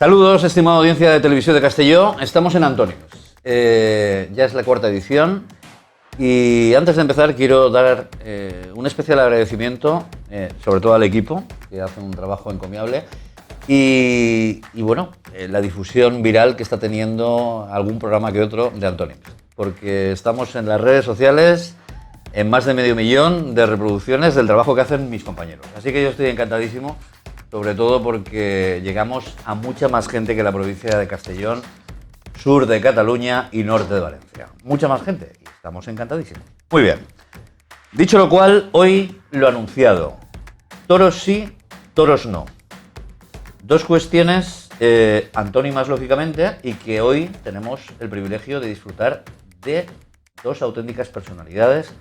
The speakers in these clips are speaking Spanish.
Saludos, estimada audiencia de Televisión de Castelló. Estamos en Antónimos. Ya es la cuarta edición. Y antes de empezar quiero dar un especial agradecimiento, sobre todo al equipo, que hace un trabajo encomiable. Y bueno, la difusión viral que está teniendo algún programa que otro de Antónimos. Porque estamos en las redes sociales en más de 500.000 de reproducciones del trabajo que hacen mis compañeros. Así que yo estoy encantadísimo, sobre todo porque llegamos a mucha más gente que la provincia de Castellón, sur de Cataluña y norte de Valencia. Mucha más gente y estamos encantadísimos. Muy bien. Dicho lo cual, hoy lo anunciado. Toros sí, toros no. Dos cuestiones antónimas, lógicamente, y que hoy tenemos el privilegio de disfrutar de dos auténticas personalidades,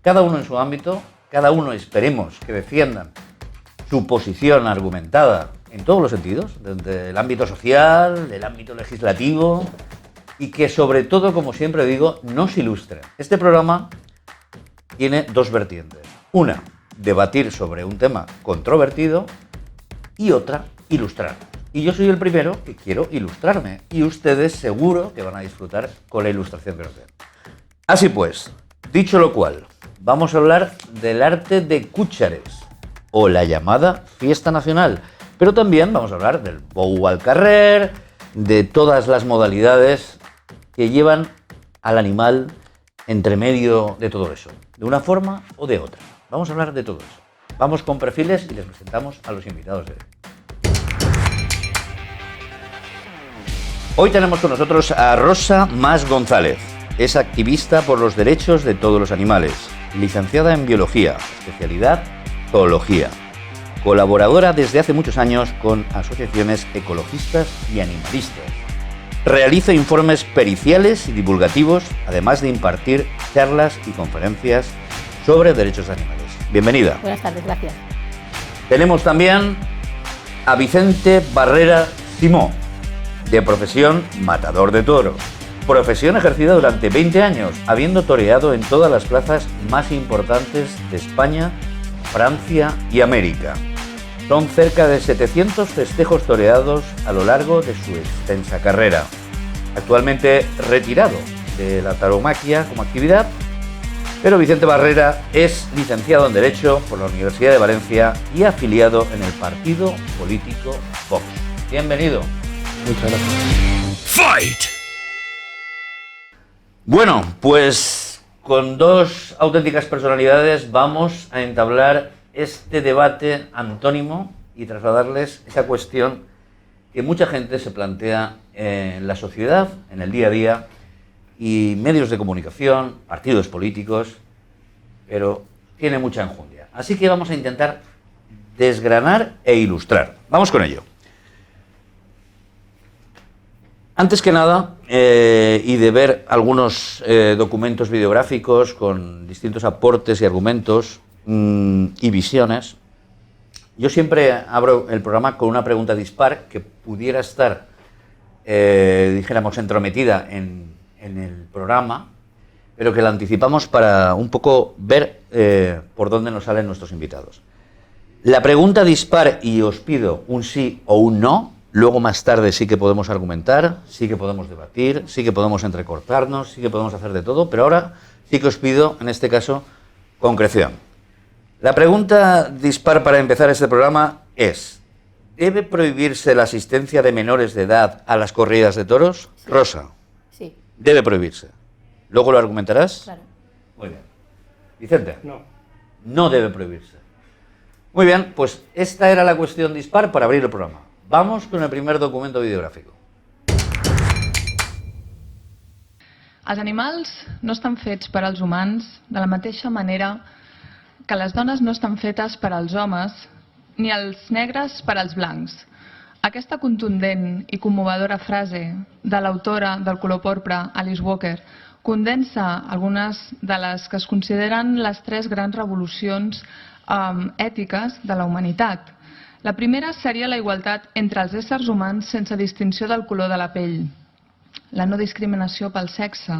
cada uno en su ámbito, cada uno esperemos que defiendan su posición argumentada en todos los sentidos, desde el ámbito social, el ámbito legislativo, y que sobre todo, como siempre digo, nos ilustren. Este programa tiene dos vertientes. Una, debatir sobre un tema controvertido, y otra, ilustrar. Y yo soy el primero que quiero ilustrarme, y ustedes seguro que van a disfrutar con la ilustración que nos den. Así pues, dicho lo cual, vamos a hablar del arte de cúchares, o la llamada fiesta nacional, pero también vamos a hablar del bou al carrer, de todas las modalidades que llevan al animal entre medio de todo eso, de una forma o de otra. Vamos a hablar de todo eso. Vamos con perfiles y les presentamos a los invitados de hoy. Hoy tenemos con nosotros a Rosa Mas González. Es activista por los derechos de todos los animales, licenciada en Biología, especialidad Zoología, colaboradora desde hace muchos años con asociaciones ecologistas y animalistas. Realiza informes periciales y divulgativos, además de impartir charlas y conferencias sobre derechos de animales. Bienvenida. Buenas tardes, gracias. Tenemos también a Vicente Barrera Simó, de profesión matador de toros. Profesión ejercida durante 20 años, habiendo toreado en todas las plazas más importantes de España, Francia y América. Son cerca de 700 festejos toreados a lo largo de su extensa carrera. Actualmente retirado de la tauromaquia como actividad, pero Vicente Barrera es licenciado en Derecho por la Universidad de Valencia y afiliado en el partido político Vox. Bienvenido. Muchas gracias. Fight. Bueno, pues con dos auténticas personalidades vamos a entablar este debate antónimo y trasladarles esa cuestión que mucha gente se plantea en la sociedad, en el día a día, y medios de comunicación, partidos políticos, pero tiene mucha enjundia. Así que vamos a intentar desgranar e ilustrar. Vamos con ello. Antes que nada, y de ver algunos documentos videográficos con distintos aportes y argumentos y visiones, yo siempre abro el programa con una pregunta dispar que pudiera estar, dijéramos, entrometida en el programa, pero que la anticipamos para un poco ver por dónde nos salen nuestros invitados. La pregunta dispar, y os pido un sí o un no. Luego más tarde sí que podemos argumentar, sí que podemos debatir, sí que podemos entrecortarnos, sí que podemos hacer de todo, pero ahora sí que os pido, en este caso, concreción. La pregunta dispar para empezar este programa es: ¿debe prohibirse la asistencia de menores de edad a las corridas de toros? Sí. Rosa. Sí. Debe prohibirse. ¿Luego lo argumentarás? Claro. Muy bien. Vicente. No. No debe prohibirse. Muy bien, pues esta era la cuestión dispar para abrir el programa. Vamos con el primer documento videográfico. Els animals no estan fets per als humans de la mateixa manera que les dones no estan fetes per als homes ni els negres per als blancs. Aquesta contundent i commovedora frase de l'autora del color porpra, Alice Walker, condensa algunes de les que es consideren les tres grans revolucions ètiques de la humanitat. La primera seria la igualtat entre els éssers humans sense distinció del color de la pell, la no discriminació pel sexe,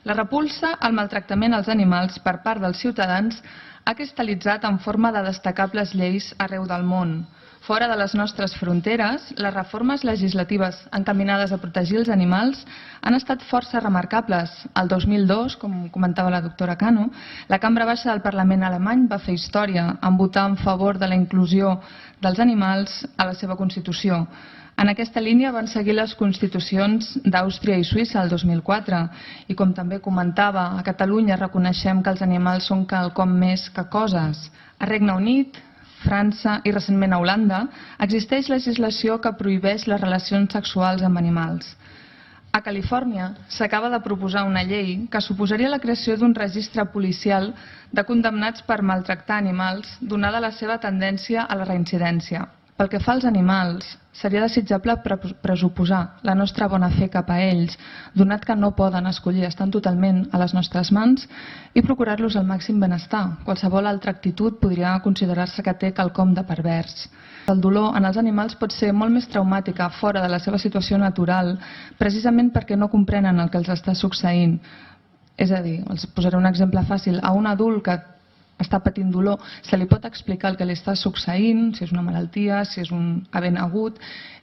La repulsa al maltractament als animals per part dels ciutadans ha cristal·litzat en forma de destacables lleis arreu del món. Fora de les nostres fronteres, les reformes legislatives encaminades a protegir els animals han estat força remarcables. El 2002, com comentava la doctora Cano, la Cambra Baixa del Parlament alemany va fer història en votar en favor de la inclusió dels animals a la seva Constitució. En aquesta línia van seguir les constitucions d'Àustria i Suïssa el 2004 i, com també comentava, a Catalunya reconeixem que els animals són quelcom més que coses. A Regne Unit, França i recentment a Holanda existeix legislació que prohibeix les relacions sexuals amb animals. A Califòrnia s'acaba de proposar una llei que suposaria la creació d'un registre policial de condemnats per maltractar animals, donada la seva tendència a la reincidència. Pel que fa als animals, seria desitjable pressuposar la nostra bona fe cap a ells, donat que no poden escollir, estan totalment a les nostres mans, i procurar-los el màxim benestar. Qualsevol altra actitud podria considerar-se que té quelcom de pervers. El dolor en els animals pot ser molt més traumàtica fora de la seva situació natural, precisament perquè no comprenen el que els està succeint. És a dir, els posaré un exemple fàcil. A un adult que està patint dolor, se li pot explicar el que li està succeint, si és una malaltia, si és un event agut,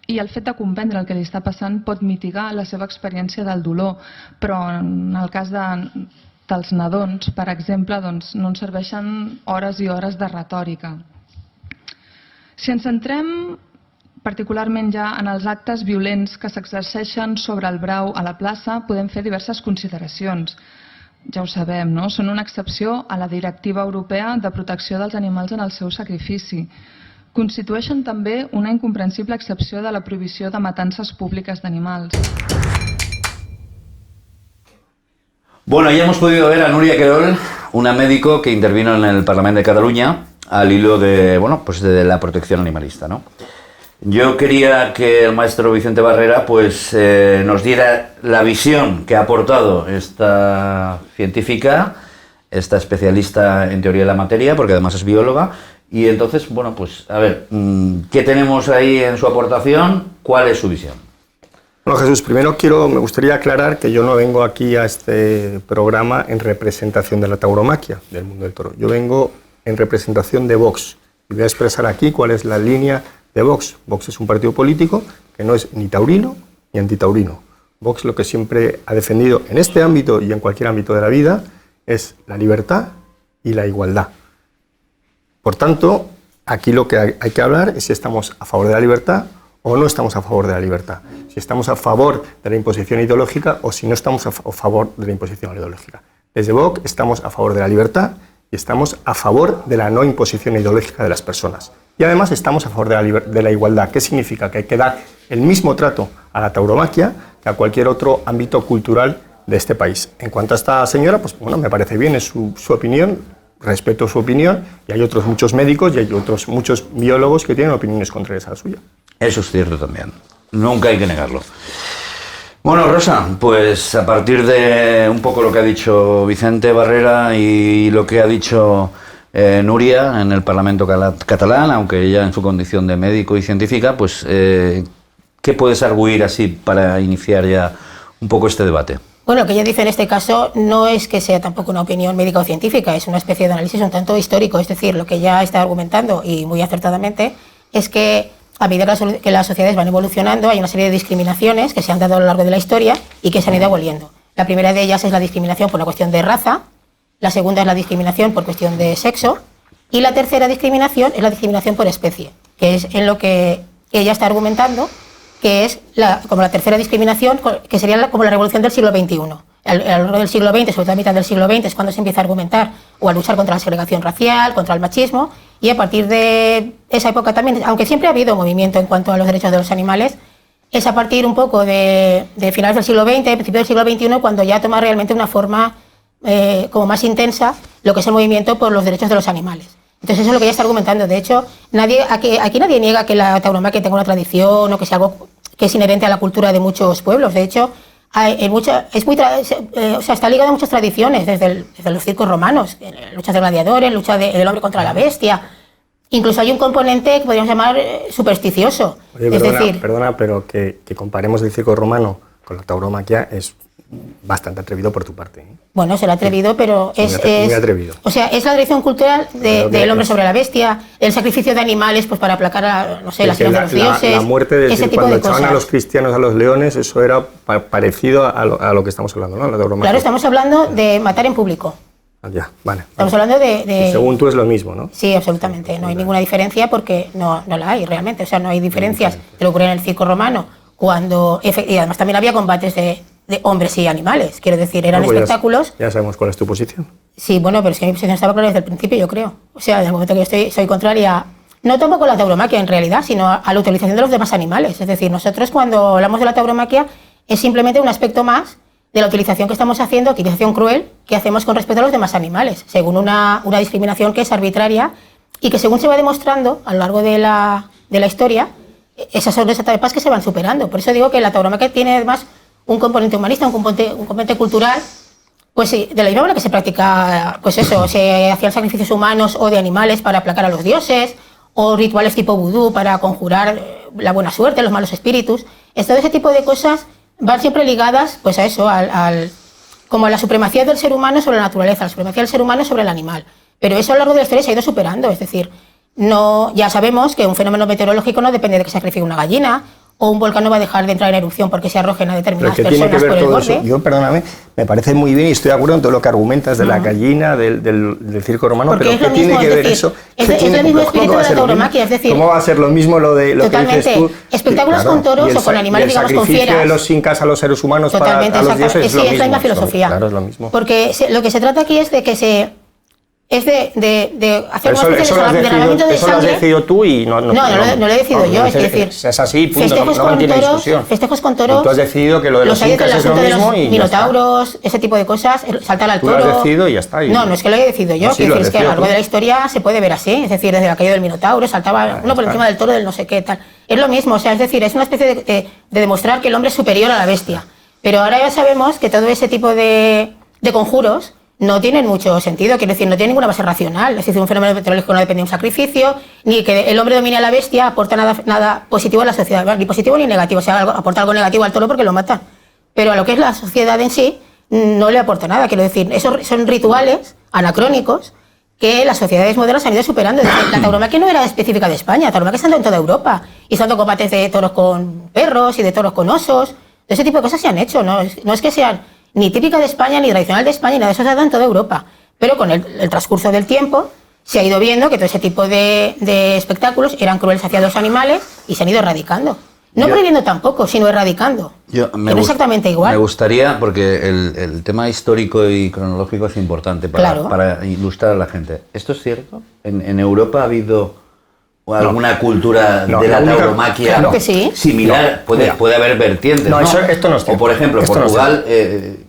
i el fet de comprendre el que li està passant pot mitigar la seva experiència del dolor, però en el cas dels nadons, per exemple, doncs no ens serveixen hores i hores de retòrica. Si ens centrem particularment ja en els actes violents que s'exerceixen sobre el brau a la plaça, podem fer diverses consideracions. Ja ho sabem, no? Són una excepció a la Directiva Europea de Protecció dels Animals en el seu sacrifici. Constitueixen també una incomprensible excepció de la prohibició de matances públiques d'animals. Bueno, ya hemos podido ver a Núria Querol, una médico que intervino en el Parlamento de Cataluña al hilo de, bueno, pues de la protección animalista, ¿no? Yo quería que el maestro Vicente Barrera pues, nos diera la visión que ha aportado esta científica, esta especialista en teoría de la materia, porque además es bióloga, y entonces, bueno, pues a ver, ¿qué tenemos ahí en su aportación? ¿Cuál es su visión? Bueno, Jesús, primero me gustaría aclarar que yo no vengo aquí a este programa en representación de la tauromaquia, del mundo del toro. Yo vengo en representación de Vox y voy a expresar aquí cuál es la línea de Vox. Vox es un partido político que no es ni taurino ni antitaurino. Vox lo que siempre ha defendido en este ámbito y en cualquier ámbito de la vida es la libertad y la igualdad. Por tanto, aquí lo que hay que hablar es si estamos a favor de la libertad o no estamos a favor de la libertad. Si estamos a favor de la imposición ideológica o si no estamos a favor de la imposición ideológica. Desde Vox estamos a favor de la libertad y estamos a favor de la no imposición ideológica de las personas. Y además estamos a favor de la igualdad. ¿Qué significa? Que hay que dar el mismo trato a la tauromaquia que a cualquier otro ámbito cultural de este país. En cuanto a esta señora, pues bueno, me parece bien, es su opinión, respeto su opinión, y hay otros muchos médicos y hay otros muchos biólogos que tienen opiniones contrarias a la suya. Eso es cierto también, nunca hay que negarlo. Bueno, Rosa, pues a partir de un poco lo que ha dicho Vicente Barrera y lo que ha dicho Núria en el Parlamento catalán, aunque ella en su condición de médico y científica, pues ¿qué puedes arguir así para iniciar ya un poco este debate? Bueno, lo que ella dice en este caso no es que sea tampoco una opinión médica o científica, es una especie de análisis un tanto histórico, es decir, lo que ella está argumentando, y muy acertadamente, es que a medida que las sociedades van evolucionando hay una serie de discriminaciones que se han dado a lo largo de la historia y que se han ido aboliendo. La primera de ellas es la discriminación por una cuestión de raza, la segunda es la discriminación por cuestión de sexo y la tercera discriminación es la discriminación por especie, que es en lo que ella está argumentando, que es como la tercera discriminación, que sería como la revolución del siglo XXI. A lo largo del siglo XX, sobre todo a mitad del siglo XX, es cuando se empieza a argumentar o a luchar contra la segregación racial, contra el machismo, y a partir de esa época también, aunque siempre ha habido movimiento en cuanto a los derechos de los animales, es a partir un poco de finales del siglo XX, principios del siglo XXI, cuando ya toma realmente una forma como más intensa lo que es el movimiento por los derechos de los animales. Entonces eso es lo que ella está argumentando. De hecho, aquí nadie niega que la tauromaquia tenga una tradición o que sea algo que es inherente a la cultura de muchos pueblos. De hecho, está ligado a muchas tradiciones, desde los circos romanos, luchas de gladiadores, lucha del hombre contra la bestia. Incluso hay un componente que podríamos llamar supersticioso. Oye, perdona, pero que comparemos el circo romano con la tauromaquia es Bastante atrevido por tu parte, ¿eh? Bueno, será atrevido, pero Muy atrevido. O sea, es la tradición cultural del hombre sobre la bestia, el sacrificio de animales pues para aplacar a, no sé, las iras de los dioses. La muerte, de ese tipo cuando de echaban cosas. a los cristianos a los leones, eso era parecido a lo que estamos hablando, ¿no? La tauromaquia. Claro, estamos hablando de matar en público. Ya, vale. Estamos hablando de... Según tú es lo mismo, ¿no? Sí, absolutamente. No hay ninguna diferencia porque no la hay realmente. O sea, no hay diferencias de lo que ocurre en el circo romano. Y además también había combates de hombres y animales. Quiero decir, eran espectáculos. Ya sabemos cuál es tu posición. Sí, bueno, pero es que mi posición estaba clara desde el principio, yo creo. O sea, desde el momento que yo soy contraria, no tampoco a la tauromaquia en realidad, sino a la utilización de los demás animales. Es decir, nosotros cuando hablamos de la tauromaquia es simplemente un aspecto más de la utilización que estamos haciendo, utilización cruel, que hacemos con respecto a los demás animales, según una discriminación que es arbitraria y que según se va demostrando a lo largo de la historia, esas son esas etapas que se van superando. Por eso digo que la tauromaquia tiene además un componente humanista, un componente cultural, pues sí, de la misma manera que se practica, pues eso, se hacían sacrificios humanos o de animales para aplacar a los dioses, o rituales tipo vudú para conjurar la buena suerte, los malos espíritus. Todo ese tipo de cosas van siempre ligadas pues a eso, como a la supremacía del ser humano sobre la naturaleza, la supremacía del ser humano sobre el animal. Pero eso a lo largo de la historia se ha ido superando, es decir, ya sabemos que un fenómeno meteorológico no depende de que se sacrifique una gallina, o un volcán no va a dejar de entrar en erupción porque se arrojen a determinadas personas por el borde. Yo, perdóname, me parece muy bien y estoy de acuerdo en todo lo que argumentas de la gallina, del circo romano, porque pero ¿qué tiene que ver eso? Es el mismo espíritu de la tauromaquia, es decir... ¿Cómo va a ser lo mismo lo que dices tú? Espectáculos con toros o con animales, digamos, con fieras. El sacrificio de los incas a los seres humanos para los dioses es lo mismo. Sí, es la misma filosofía. Claro, es lo mismo. Porque lo que se trata aquí es de que de hacer una especie de derramamiento de sangre. Eso lo has decidido tú y no lo he decidido yo, es decir... Es así, punto, no tiene discusión. Festejos con toros... Tú has decidido que lo de los incas es lo mismo y minotauros, ese tipo de cosas, saltar al toro... Tú lo has decidido y ya está. No es que lo haya decidido yo, quiero decir, es que a lo largo de la historia se puede ver así, es decir, desde la caída del minotauro, saltaba uno por encima del toro del no sé qué, tal. Es lo mismo, o sea, es decir, es una especie de demostrar que el hombre es superior a la bestia. Pero ahora ya sabemos que todo ese tipo de conjuros no tienen mucho sentido, quiero decir, no tiene ninguna base racional. Es decir, un fenómeno meteorológico no depende de un sacrificio, ni que el hombre domine a la bestia aporta nada positivo a la sociedad, ni positivo ni negativo, o sea, aporta algo negativo al toro porque lo matan. Pero a lo que es la sociedad en sí, no le aporta nada, quiero decir, esos son rituales anacrónicos que las sociedades modernas han ido superando. La tauromaquia no era específica de España, la tauromaquia está en toda Europa, y están combates de toros con perros y de toros con osos, ese tipo de cosas se han hecho, no es que sean ni típica de España, ni tradicional de España, ni nada de eso se ha dado en toda Europa. Pero con el transcurso del tiempo se ha ido viendo que todo ese tipo de espectáculos eran crueles hacia los animales y se han ido erradicando. No prohibiendo tampoco, sino erradicando. Que no es exactamente igual. Me gustaría, porque el tema histórico y cronológico es importante para ilustrar a la gente. ¿Esto es cierto? ¿En Europa ha habido alguna cultura de la tauromaquia similar? Puede haber vertientes, ¿no? Esto no es cierto. O por ejemplo, Portugal,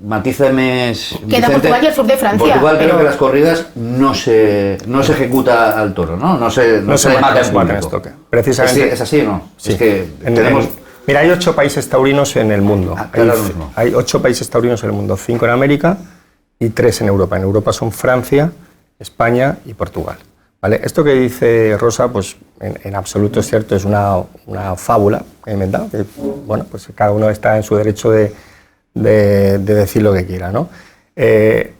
matízame, queda Portugal y el sur de Francia. En Portugal creo que las corridas no se ejecuta al toro, ¿no? No se mata en público. Precisamente. ¿Es así o no? Sí. Es que tenemos... Mira, hay 8 países taurinos en el mundo. Hay 8 países taurinos en el mundo, 5 en América y 3 en Europa. En Europa son Francia, España y Portugal. ¿Vale? Esto que dice Rosa, pues en absoluto es cierto, es una fábula que he inventado, que bueno, pues cada uno está en su derecho de decir lo que quiera, ¿no?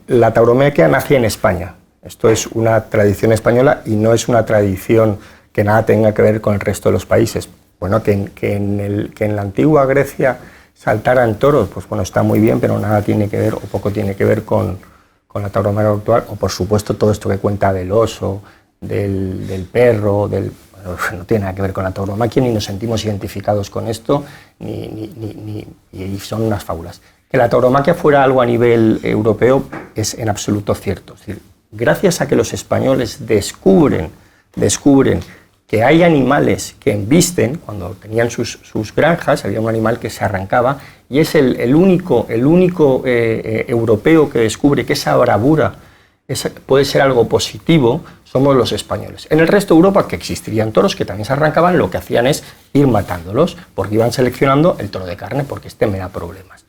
La tauromaquia nace en España. Esto es una tradición española y no es una tradición que nada tenga que ver con el resto de los países. Bueno, que en la antigua Grecia saltaran toros, pues bueno, está muy bien, pero nada tiene que ver o poco tiene que ver con la tauromaquia actual, o por supuesto todo esto que cuenta del oso, del perro, no tiene nada que ver con la tauromaquia, ni nos sentimos identificados con esto, y son unas fábulas. Que la tauromaquia fuera algo a nivel europeo es en absoluto cierto. Es decir, gracias a que los españoles descubren que hay animales que embisten, cuando tenían sus granjas, había un animal que se arrancaba, y es el único europeo que descubre que esa bravura puede ser algo positivo, somos los españoles. En el resto de Europa, que existirían toros que también se arrancaban, lo que hacían es ir matándolos, porque iban seleccionando el toro de carne, porque me da problemas.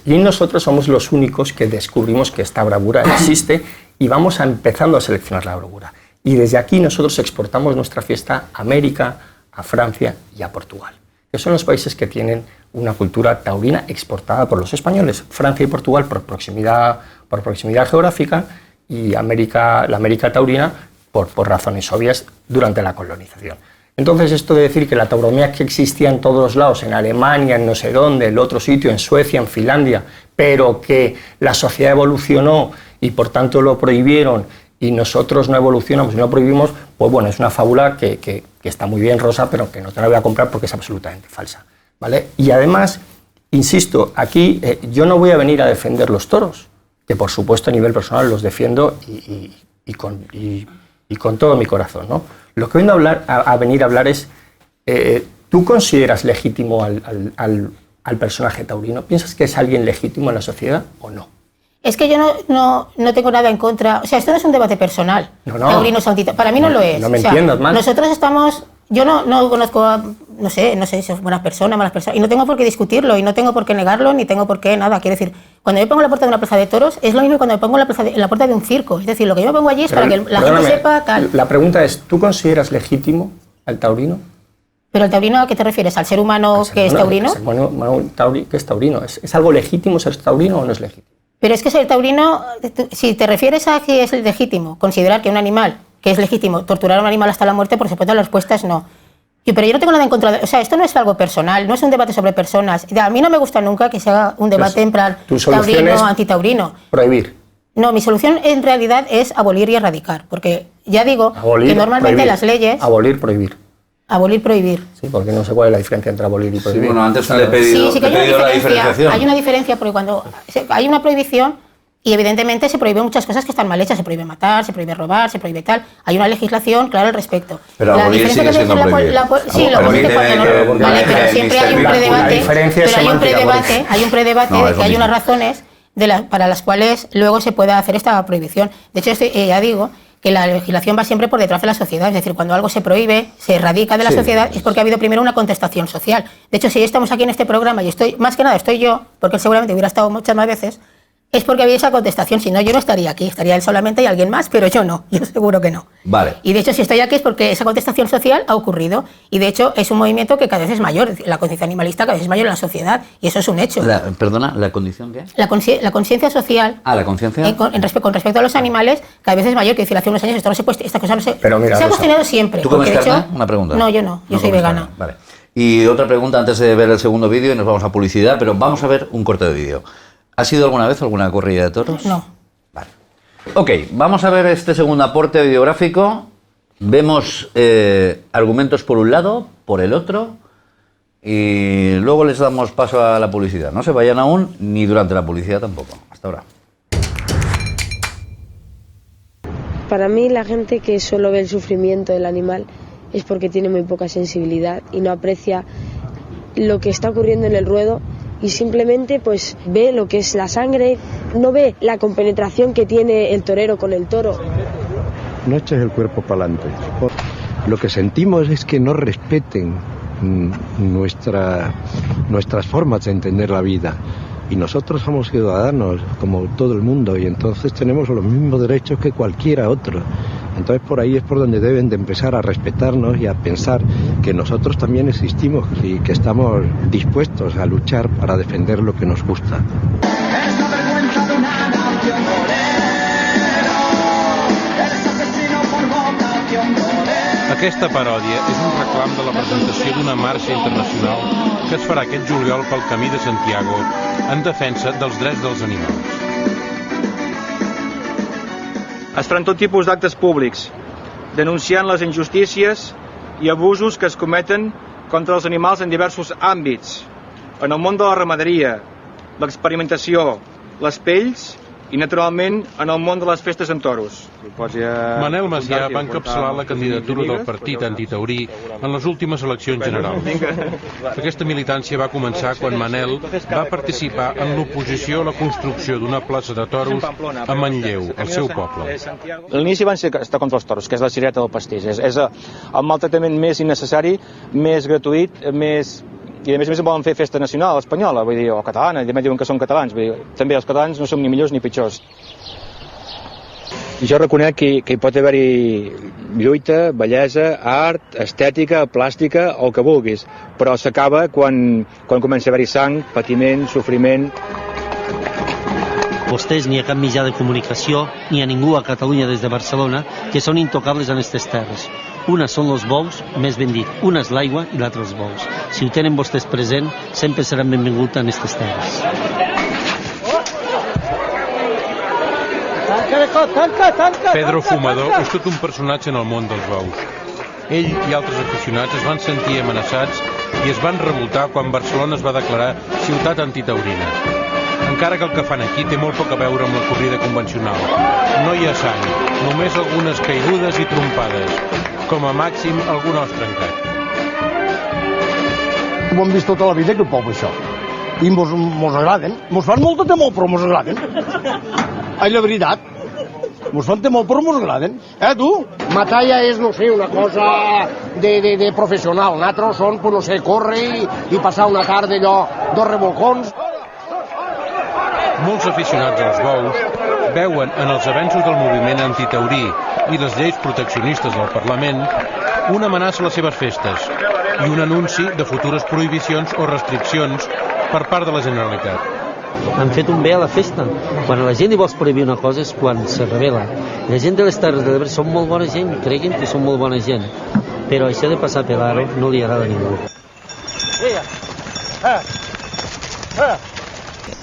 Y nosotros somos los únicos que descubrimos que esta bravura existe y vamos empezando a seleccionar la bravura. Y desde aquí nosotros exportamos nuestra fiesta a América, a Francia y a Portugal. que son los países que tienen una cultura taurina exportada por los españoles, Francia y Portugal por proximidad geográfica y la América taurina por razones obvias durante la colonización. Entonces, esto de decir que la tauromaquia existía en todos los lados, en Alemania, en no sé dónde, en otro sitio, en Suecia, en Finlandia, pero que la sociedad evolucionó y por tanto lo prohibieron y nosotros no evolucionamos y no prohibimos, pues bueno, es una fábula que está muy bien, Rosa, pero que no te la voy a comprar porque es absolutamente falsa, ¿vale? Y además, insisto, aquí yo no voy a venir a defender los toros, que por supuesto a nivel personal los defiendo y con todo mi corazón, ¿no? Lo que vengo a venir a hablar es, ¿tú consideras legítimo al personaje taurino? ¿Piensas que es alguien legítimo en la sociedad o no? Es que yo no tengo nada en contra. O sea, esto no es un debate personal. No. Taurinos antitaurinos. Para mí no lo es. No me entiendas mal. Nosotros estamos... Yo no conozco a... No sé si son buenas personas, malas personas. Y no tengo por qué discutirlo, y no tengo por qué negarlo, ni tengo por qué nada. Quiero decir, cuando yo pongo la puerta de una plaza de toros, es lo mismo que cuando me pongo en la puerta de un circo. Es decir, lo que yo me pongo allí es para que la gente sepa tal. La pregunta es, ¿tú consideras legítimo al taurino? ¿Pero al taurino a qué te refieres? ¿Al ser humano que es taurino? ¿Qué es taurino? ¿Es algo legítimo ser taurino o no es legítimo? Pero es que ser taurino, si te refieres a que es legítimo considerar que un animal, que es legítimo torturar a un animal hasta la muerte, por supuesto la respuesta es no. Pero yo no tengo nada en contra o sea, esto no es algo personal, no es un debate sobre personas. A mí no me gusta nunca que se haga un debate en plan taurino o antitaurino. Prohibir. No, mi solución en realidad es abolir y erradicar, porque ya digo que normalmente prohibir, las leyes... Prohibir. Abolir, prohibir. Sí, porque no sé cuál es la diferencia entre abolir y prohibir. Sí, bueno, antes le he pedido, sí que hay la diferenciación. Hay una diferencia porque cuando hay una prohibición y evidentemente se prohíben muchas cosas que están mal hechas, se prohíbe matar, se prohíbe robar, se prohíbe tal. Hay una legislación clara al respecto. Pero la abolir sigue siendo prohibir. Sí, lo que cuando no... Vale, pero siempre hay un predebate. Pero hay un predebate de que hay unas razones para las cuales luego se pueda hacer esta prohibición. De hecho, ya digo que la legislación va siempre por detrás de la sociedad, es decir, cuando algo se prohíbe, se erradica de la sociedad, es porque ha habido primero una contestación social. De hecho, si estamos aquí en este programa y más que nada estoy yo, porque él seguramente hubiera estado muchas más veces, es porque había esa contestación, si no yo no estaría aquí, estaría él solamente y alguien más, pero yo no, yo seguro que no. Vale. Y de hecho si estoy aquí es porque esa contestación social ha ocurrido y de hecho es un movimiento que cada vez es mayor, la conciencia animalista cada vez es mayor en la sociedad y eso es un hecho. Perdona, ¿la condición qué? La conciencia social. La conciencia. Con respecto a los animales cada vez es mayor, que decir, hace unos años esto no se puede, esta cosa no se... Pero mira, se ha cuestionado siempre. ¿Tú comes carne? Hecho, Una pregunta. No, yo no, yo soy vegana. Vale. Y otra pregunta antes de ver el segundo vídeo y nos vamos a publicidad, pero vamos a ver un corte de vídeo. ¿Has ido alguna vez a alguna corrida de toros? No. Vale. Ok, vamos a ver este segundo aporte videográfico. Vemos argumentos por un lado, por el otro, y luego les damos paso a la publicidad. No se vayan aún, ni durante la publicidad tampoco. Hasta ahora. Para mí, la gente que solo ve el sufrimiento del animal es porque tiene muy poca sensibilidad y no aprecia lo que está ocurriendo en el ruedo y simplemente pues ve lo que es la sangre, no ve la compenetración que tiene el torero con el toro. No eches el cuerpo para adelante. Lo que sentimos es que no respeten nuestras formas de entender la vida. Y nosotros somos ciudadanos, como todo el mundo, y entonces tenemos los mismos derechos que cualquiera otro. Entonces por ahí es por donde deben de empezar a respetarnos y a pensar que nosotros también existimos y que estamos dispuestos a luchar para defender lo que nos gusta. Aquesta paròdia és un reclam de la presentació d'una marxa internacional que es farà aquest juliol pel Camí de Santiago en defensa dels drets dels animals. Es faran tot tipus d'actes públics, denunciant les injustícies i abusos que es cometen contra els animals en diversos àmbits, en el món de la ramaderia, l'experimentació, les pells i, naturalment, en el món de les festes amb toros. Manel Macià va encapçalar la candidatura del partit antitaurí en les últimes eleccions generals. Aquesta militància va començar quan Manel va participar en l'oposició a la construcció d'una plaça de toros a Manlleu, al seu poble. L'inici van ser estar contra els toros, que és la cirereta del pastís. És el maltractament més innecessari, més gratuït, i a més volen fer festa nacional espanyola, vull dir, o catalana, i també diuen que són catalans, vull dir, també els catalans no som ni millors ni pitjors. Jo reconec que hi pot haver-hi lluita, bellesa, art, estètica, plàstica, el que vulguis, però s'acaba quan comença a haver-hi sang, patiment, sofriment. Vostès ni a cap mitjà de comunicació ni a ningú a Catalunya des de Barcelona que són intocables en aquestes terres. Una són els bous, més ben dit, una és l'aigua i l'altra els bous. Si ho tenen vostès present, sempre seran benvinguts en aquestes terres. Pedro Fumador és tot un personatge en el món dels bous. Ell i altres aficionats es van sentir amenaçats i es van revoltar quan Barcelona es va declarar ciutat antitaurina. Encara que el que fan aquí té molt poc a veure amb la corrida convencional. No hi ha sang, només algunes caigudes i trompades. Com a màxim, algun os trencat. Ho hem vist tota la vida, aquest poble, això. I mos agraden. Mos fan molta temor, però mos agraden. És la veritat. Mos fan temor, però mos agraden. Tu? Matar ja és, no sé, una cosa de professional. Nosaltres són, no sé, córrer i passar una tarda allò, 2 revolcons. Molts aficionats als bous veuen en els avenços del moviment antitaurí i les lleis proteccionistes del Parlament una amenaça a les seves festes i un anunci de futures prohibicions o restriccions per part de la Generalitat. Han fet un bé a la festa. Quan a la gent li vols prohibir una cosa és quan se revela. La gent de les Terres de l'Ebre són molt bona gent, creguin que són molt bona gent, però això de passar per l'aro no li agrada a ningú.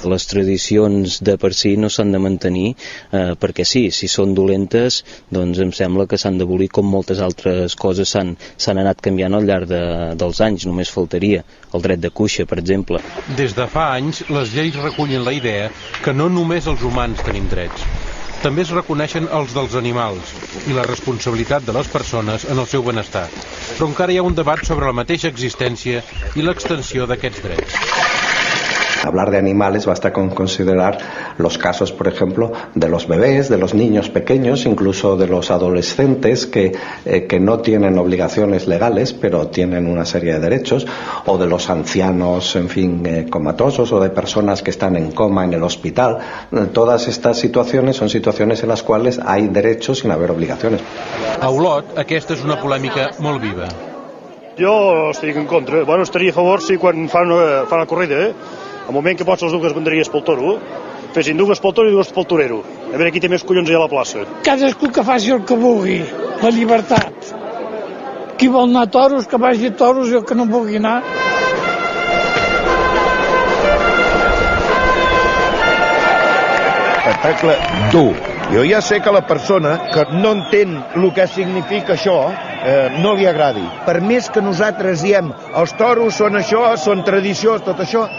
Les tradicions de per si no s'han de mantenir perquè sí, si són dolentes doncs em sembla que s'han d'abolir com moltes altres coses s'han anat canviant al llarg dels anys, només faltaria el dret de cuixa, per exemple. Des de fa anys, les lleis recullen la idea que no només els humans tenim drets, també es reconeixen els dels animals i la responsabilitat de les persones en el seu benestar. Però encara hi ha un debat sobre la mateixa existència i l'extensió d'aquests drets. Hablar de animales basta con considerar los casos, por ejemplo, de los bebés, de los niños pequeños, incluso de los adolescentes que no tienen obligaciones legales, pero tienen una serie de derechos, o de los ancianos, en fin, comatosos, o de personas que están en coma en el hospital. Todas estas situaciones son situaciones en las cuales hay derechos sin haber obligaciones. A Olot, aquesta és una polèmica molt viva. Jo estic en contra. Bueno, estaria a favor si quan fan la corrida, al moment que pots les dues banderies pel toro, fessin dues pel toro i dues pel torero. A veure qui té més collons allà a la plaça. Cadascú que faci el que vulgui, la llibertat. Qui vol anar a toros, que vagi a toros, i el que no vulgui anar. Espectacle dur. Jo ja sé que la persona que no entén el que significa això no li agradi. Per més que nosaltres diem els toros són això, són tradició, tot això,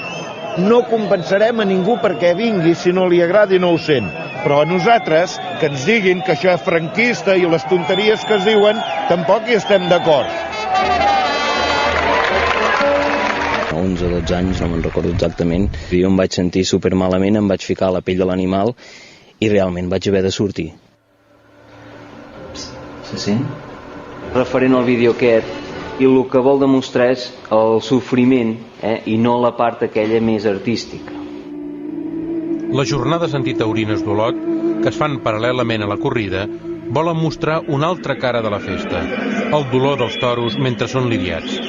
no convencerem a ningú perquè vingui si no li agradi no ho sent. Però a nosaltres, que ens diguin que això és franquista i les tonteries que es diuen, tampoc hi estem d'acord. 11 o 12 anys, no me'n recordo exactament, jo em vaig sentir supermalament, em vaig ficar a la pell de l'animal i realment vaig haver de sortir. Se sent? Referent al vídeo aquest, i el que vol demostrar és el sofriment i no la part aquella més artística. Les jornades antitaurines d'Olot, que es fan paral·lelament a la corrida, volen mostrar una altra cara de la festa, el dolor dels toros mentre són lidiats.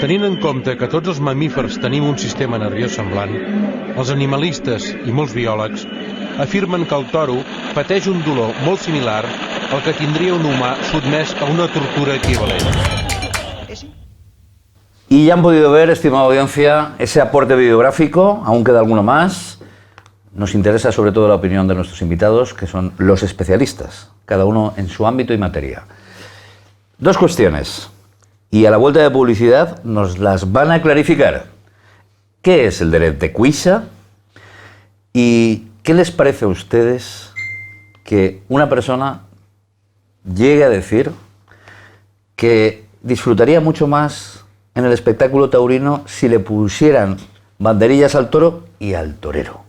Tenint en compte que tots els mamífers tenim un sistema nerviós semblant, els animalistes i molts biòlegs afirmen que el toro pateix un dolor molt similar al que tindria un humà sotmès a una tortura equivalent. Y ya han podido ver, estimada audiencia, ese aporte videográfico, aún queda alguno más. Nos interesa sobre todo la opinión de nuestros invitados, que son los especialistas, cada uno en su ámbito y materia. 2 cuestiones, y a la vuelta de publicidad nos las van a clarificar. ¿Qué es el dret de cuixa? ¿Y qué les parece a ustedes que una persona llegue a decir que disfrutaría mucho más en el espectáculo taurino si le pusieran banderillas al toro y al torero?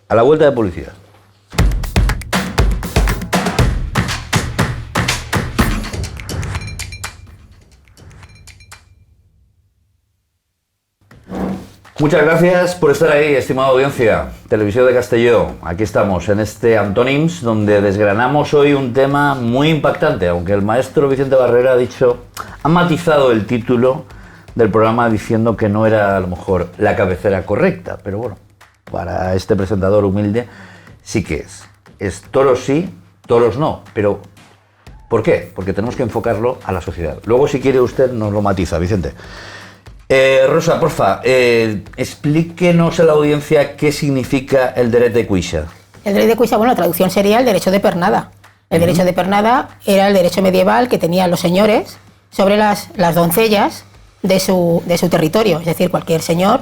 A la vuelta de publicidad. Muchas gracias por estar ahí, estimada audiencia. Televisión de Castelló, aquí estamos en este Antonims, donde desgranamos hoy un tema muy impactante, aunque el maestro Vicente Barrera ha matizado el título del programa diciendo que no era a lo mejor la cabecera correcta, pero bueno, para este presentador humilde sí que es. Es toros sí, toros no, pero ¿por qué? Porque tenemos que enfocarlo a la sociedad. Luego, si quiere usted, nos lo matiza, Vicente. Rosa, porfa, explíquenos a la audiencia qué significa el dret de cuixa. El dret de cuixa, bueno, la traducción sería el derecho de pernada. El derecho de pernada era el derecho medieval que tenían los señores sobre las doncellas de su territorio. Es decir, cualquier señor,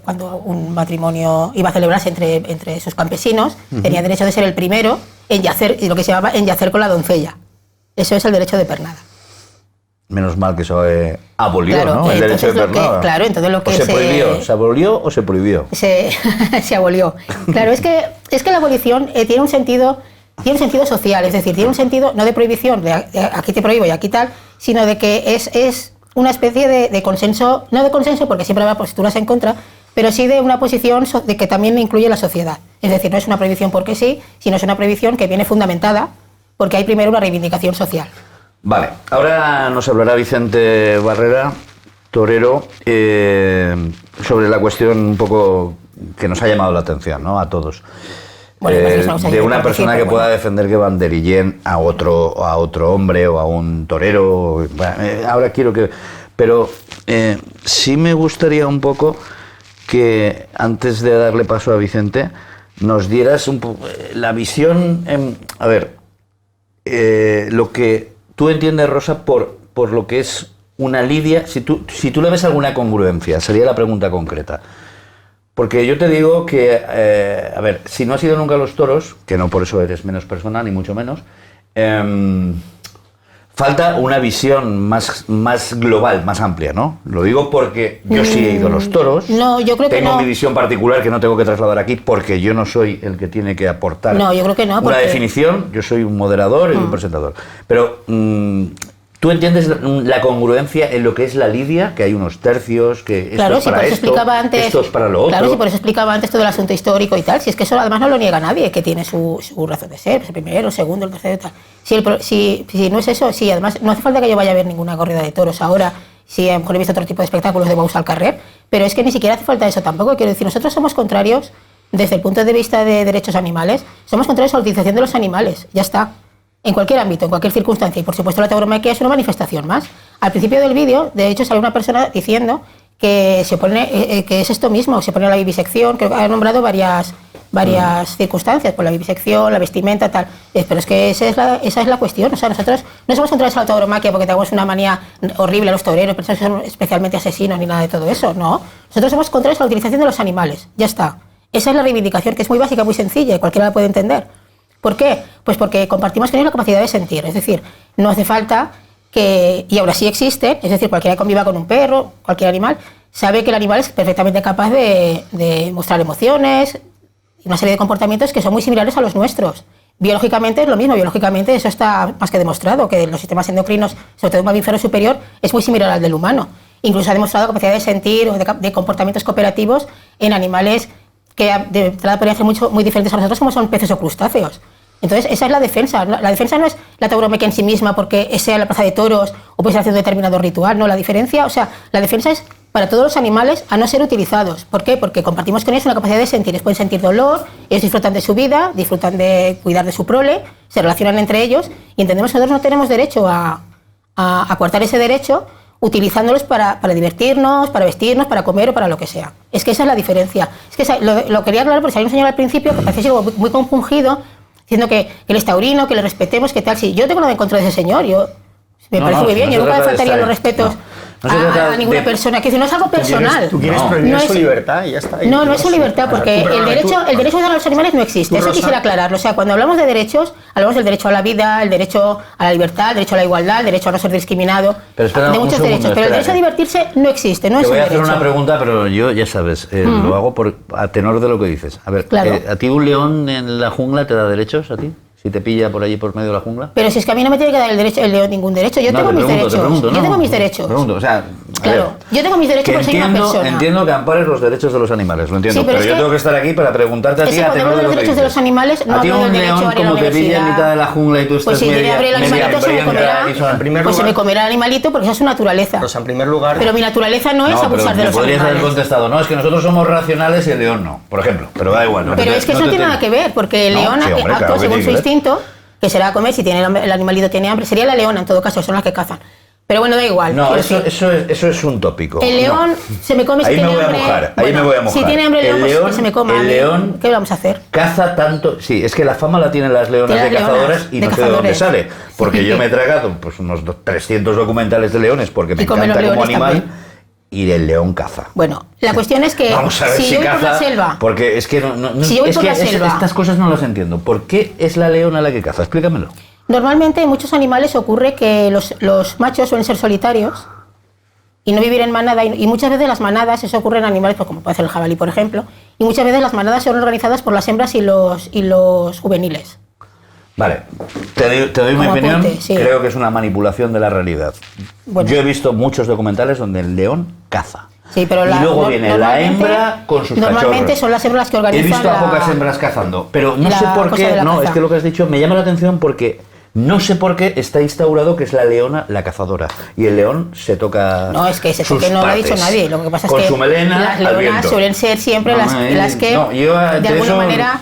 cuando un matrimonio iba a celebrarse entre sus campesinos, tenía derecho de ser el primero en yacer, lo que se llamaba en yacer con la doncella. Eso es el derecho de pernada. Menos mal que se abolió, claro, ¿no? El derecho de pernada. Claro, entonces lo que se prohibió. ¿Se abolió o se prohibió? Se abolió. Claro, es que la abolición tiene un sentido social, es decir, tiene un sentido no de prohibición, de aquí te prohíbo y aquí tal, sino de que es una especie de consenso, no de consenso porque siempre habrá posturas en contra, pero sí de una posición de que también incluye la sociedad. Es decir, no es una prohibición porque sí, sino es una prohibición que viene fundamentada porque hay primero una reivindicación social. Vale, ahora nos hablará Vicente Barrera, torero, sobre la cuestión un poco que nos ha llamado la atención, ¿no? A todos. Bueno, de una persona que pueda defender que banderillén a otro hombre o a un torero. Ahora quiero que... Pero sí me gustaría un poco que, antes de darle paso a Vicente, nos dieras un poco la visión... a ver, lo que... ¿Tú entiendes, Rosa, por lo que es una lidia? Si tú le ves alguna congruencia, sería la pregunta concreta. Porque yo te digo que, a ver, si no has ido nunca a los toros, que no por eso eres menos persona, ni mucho menos, falta una visión más global, más amplia, ¿no? Lo digo porque yo sí he ido a los toros. No, yo creo que no. Tengo mi visión particular que no tengo que trasladar aquí porque yo no soy el que tiene que aportar yo creo que no, una definición. Yo soy un moderador y un presentador. Pero ¿tú entiendes la congruencia en lo que es la lidia? Que hay unos tercios, que esto es para esto, esto es para lo otro. Claro, si por eso explicaba antes todo el asunto histórico y tal. Si es que eso además no lo niega nadie, que tiene su razón de ser, el primero, el segundo, el tercero y tal. Si no es eso, sí, además no hace falta que yo vaya a ver ninguna corrida de toros ahora, si a lo mejor he visto otro tipo de espectáculos de Bous al Carrer, pero es que ni siquiera hace falta eso tampoco. Quiero decir, nosotros somos contrarios, desde el punto de vista de derechos animales, somos contrarios a la utilización de los animales, ya está. En cualquier ámbito, en cualquier circunstancia. Y por supuesto la tauromaquia es una manifestación más. Al principio del vídeo, de hecho, sale una persona diciendo que se opone, que es esto mismo, se opone a la vivisección, que ha nombrado varias circunstancias, por la vivisección, la vestimenta, tal. Pero es que esa es la cuestión. O sea, nosotros no somos contrarios a la tauromaquia porque tenemos una manía horrible a los toreros, pensamos que son especialmente asesinos ni nada de todo eso, no. Nosotros somos contrarios a la utilización de los animales, ya está. Esa es la reivindicación, que es muy básica, muy sencilla y cualquiera la puede entender. ¿Por qué? Pues porque compartimos con ellos la capacidad de sentir, es decir, no hace falta que, y ahora sí existen, es decir, cualquiera que conviva con un perro, cualquier animal, sabe que el animal es perfectamente capaz de mostrar emociones y una serie de comportamientos que son muy similares a los nuestros. Biológicamente es lo mismo, biológicamente eso está más que demostrado, que los sistemas endocrinos, sobre todo un mamífero superior, es muy similar al del humano. Incluso ha demostrado capacidad de sentir o de comportamientos cooperativos en animales que de entrada podrían ser muy diferentes a nosotros, como son peces o crustáceos. Entonces, esa es la defensa. La defensa no es la tauromaquia en sí misma porque sea la plaza de toros o puede ser haciendo determinado ritual. No, la diferencia, o sea, la defensa es para todos los animales a no ser utilizados. ¿Por qué? Porque compartimos con ellos una capacidad de sentir. Ellos pueden sentir dolor, ellos disfrutan de su vida, disfrutan de cuidar de su prole, se relacionan entre ellos y entendemos que nosotros no tenemos derecho a coartar ese derecho utilizándolos para divertirnos, para vestirnos, para comer o para lo que sea. Es que esa es la diferencia. Es que lo quería aclarar porque salió un señor al principio que parecía algo muy compungido, diciendo que él es taurino, que le respetemos, que tal. Sí, yo tengo nada en contra de ese señor, me parece muy bien, yo nunca me faltaría los respetos a ninguna persona, que no es algo personal. Tú quieres prohibir su libertad y ya está. No es su libertad, porque el derecho de los animales no existe, eso quisiera aclararlo. O sea, cuando hablamos de derechos, hablamos del derecho a la vida, el derecho a la libertad, el derecho a la igualdad, el derecho a no ser discriminado, de muchos derechos, pero el derecho a divertirse no existe, no es un derecho. Te voy a hacer una pregunta, pero yo, ya sabes, lo hago a tenor de lo que dices. A ver, claro. ¿a ti un león en la jungla te da derechos, a ti? si te pilla por allí por medio de la jungla? Pero si es que a mí no me tiene que dar el león ningún derecho. Yo tengo mis derechos. Yo tengo mis derechos. Pregunto, o sea, claro, yo tengo mis derechos porque soy una persona. Entiendo que ampares los derechos de los animales, lo entiendo. Sí, pero yo tengo que estar aquí para preguntarte a ti. Cuando hablo de los derechos de los animales, no hablo del derecho a ir a la universidad. Como te pilla en mitad de la jungla y tú estás pues si tiene hambre el animalito se me comerá. Pues se me comerá el animalito porque esa es su naturaleza. Pues en primer lugar. Pero mi naturaleza no es abusar de los animales. Podrías haber contestado, no, es que nosotros somos racionales y el león no, por ejemplo. Pero da igual. Pero es que eso no tiene nada que ver, porque el león actúa según su instinto, que será comer si tiene el animalito tiene hambre. Sería la leona en todo caso, son las que cazan. Pero bueno, da igual. No, eso es un tópico. El león se me come si tiene hambre. Ahí me voy a mojar. Si tiene hambre el león, pues se me come. El león, ¿qué vamos a hacer? Caza tanto. Sí, es que la fama la tienen las leonas de cazadoras y no sé de dónde sale. Porque yo me he tragado pues unos 300 documentales de leones porque me encanta como animal. También. Y el león caza. Bueno, la cuestión es que si yo voy caza, por la selva... Porque es que si yo voy por la selva... Estas cosas no las entiendo. ¿Por qué es la leona la que caza? Explícamelo. Normalmente en muchos animales ocurre que los machos suelen ser solitarios y no vivir en manada. Y muchas veces las manadas, eso ocurre en animales pues como puede ser el jabalí, por ejemplo. Y muchas veces las manadas son organizadas por las hembras y los juveniles. Vale, te doy mi opinión, sí. Creo que es una manipulación de la realidad. Bueno. Yo he visto muchos documentales donde el león caza. Sí, pero y luego viene la hembra con sus normalmente cachorros. Son las hembras que organizan. He visto a pocas hembras cazando, pero no sé por qué, es que lo que has dicho me llama la atención porque no sé por qué está instaurado que es la leona la cazadora y el león se toca. No, es que ese toque no lo ha dicho nadie. Lo que pasa es con que su melena, las leonas suelen ser siempre las que de alguna manera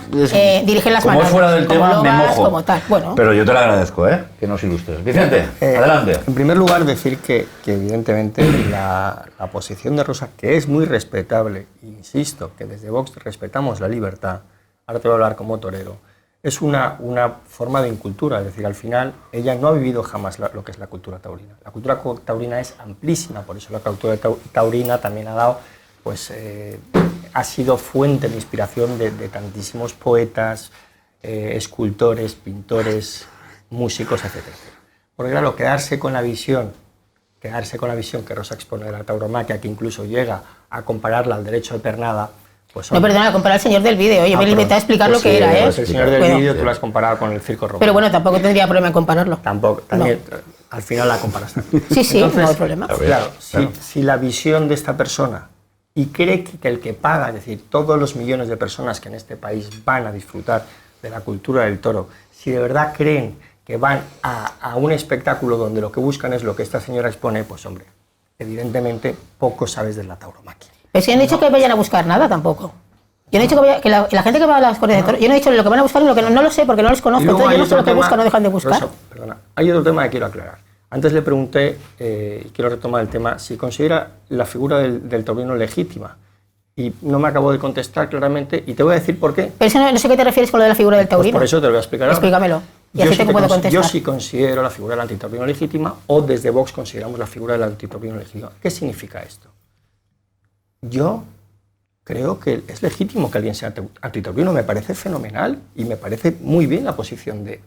dirigen las manadas. Como es fuera del tema, lobas, me mojo. Como tal. Bueno. Pero yo te lo agradezco, que nos ilustres. Vicente, adelante. En primer lugar, decir que evidentemente la posición de Rosa, que es muy respetable, insisto, que desde Vox respetamos la libertad, ahora te voy a hablar como torero, es una forma de incultura, es decir, al final ella no ha vivido jamás lo que es la cultura taurina. La cultura taurina es amplísima, por eso la cultura taurina también ha dado, pues ha sido fuente de inspiración de tantísimos poetas, escultores, pintores, músicos, etc. Porque claro, quedarse con la visión que Rosa expone de la tauromaquia, que incluso llega a compararla al derecho de pernada. Pues no, perdona, comparar al señor del vídeo. Yo me limité a explicar lo que era, Pues el señor del vídeo tú lo has comparado con el circo romano. Pero bueno, tampoco tendría problema en compararlo. Tampoco, también, al final la comparas. Sí, entonces, no hay problema. Claro, si la visión de esta persona, y cree que el que paga, es decir, todos los millones de personas que en este país van a disfrutar de la cultura del toro, si de verdad creen que van a un espectáculo donde lo que buscan es lo que esta señora expone, pues hombre, evidentemente poco sabes de la tauromaquia. Pero si han dicho que vayan a buscar nada tampoco. Yo no he dicho que la gente que va a las corridas de toros, yo no he dicho lo que van a buscar ni lo que no lo sé porque no los conozco. Entonces yo no sé lo que buscan o dejan de buscar. Rosa, perdona, hay otro tema que quiero aclarar. Antes le pregunté, y quiero retomar el tema, si considera la figura del taurino legítima. Y no me acabó de contestar claramente y te voy a decir por qué. Pero eso no sé qué te refieres con lo de la figura del taurino. Pues por eso te lo voy a explicar. Explícamelo. Y así te puedo contestar. Yo sí considero la figura del antitaurino legítima o desde Vox consideramos la figura del antitaurino legítima. ¿Qué significa esto? Yo creo que es legítimo que alguien sea antitaurino, me parece fenomenal y me parece muy bien la posición de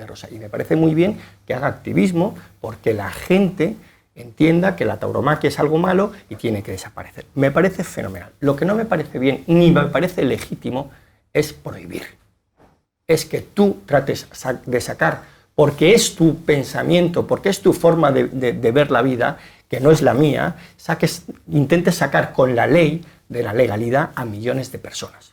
Rosa y me parece muy bien que haga activismo porque la gente entienda que la tauromaquia es algo malo y tiene que desaparecer. Me parece fenomenal. Lo que no me parece bien ni me parece legítimo es prohibir. Es que tú trates de sacar, porque es tu pensamiento, porque es tu forma de ver la vida, que no es la mía, intentes sacar con la ley de la legalidad a millones de personas.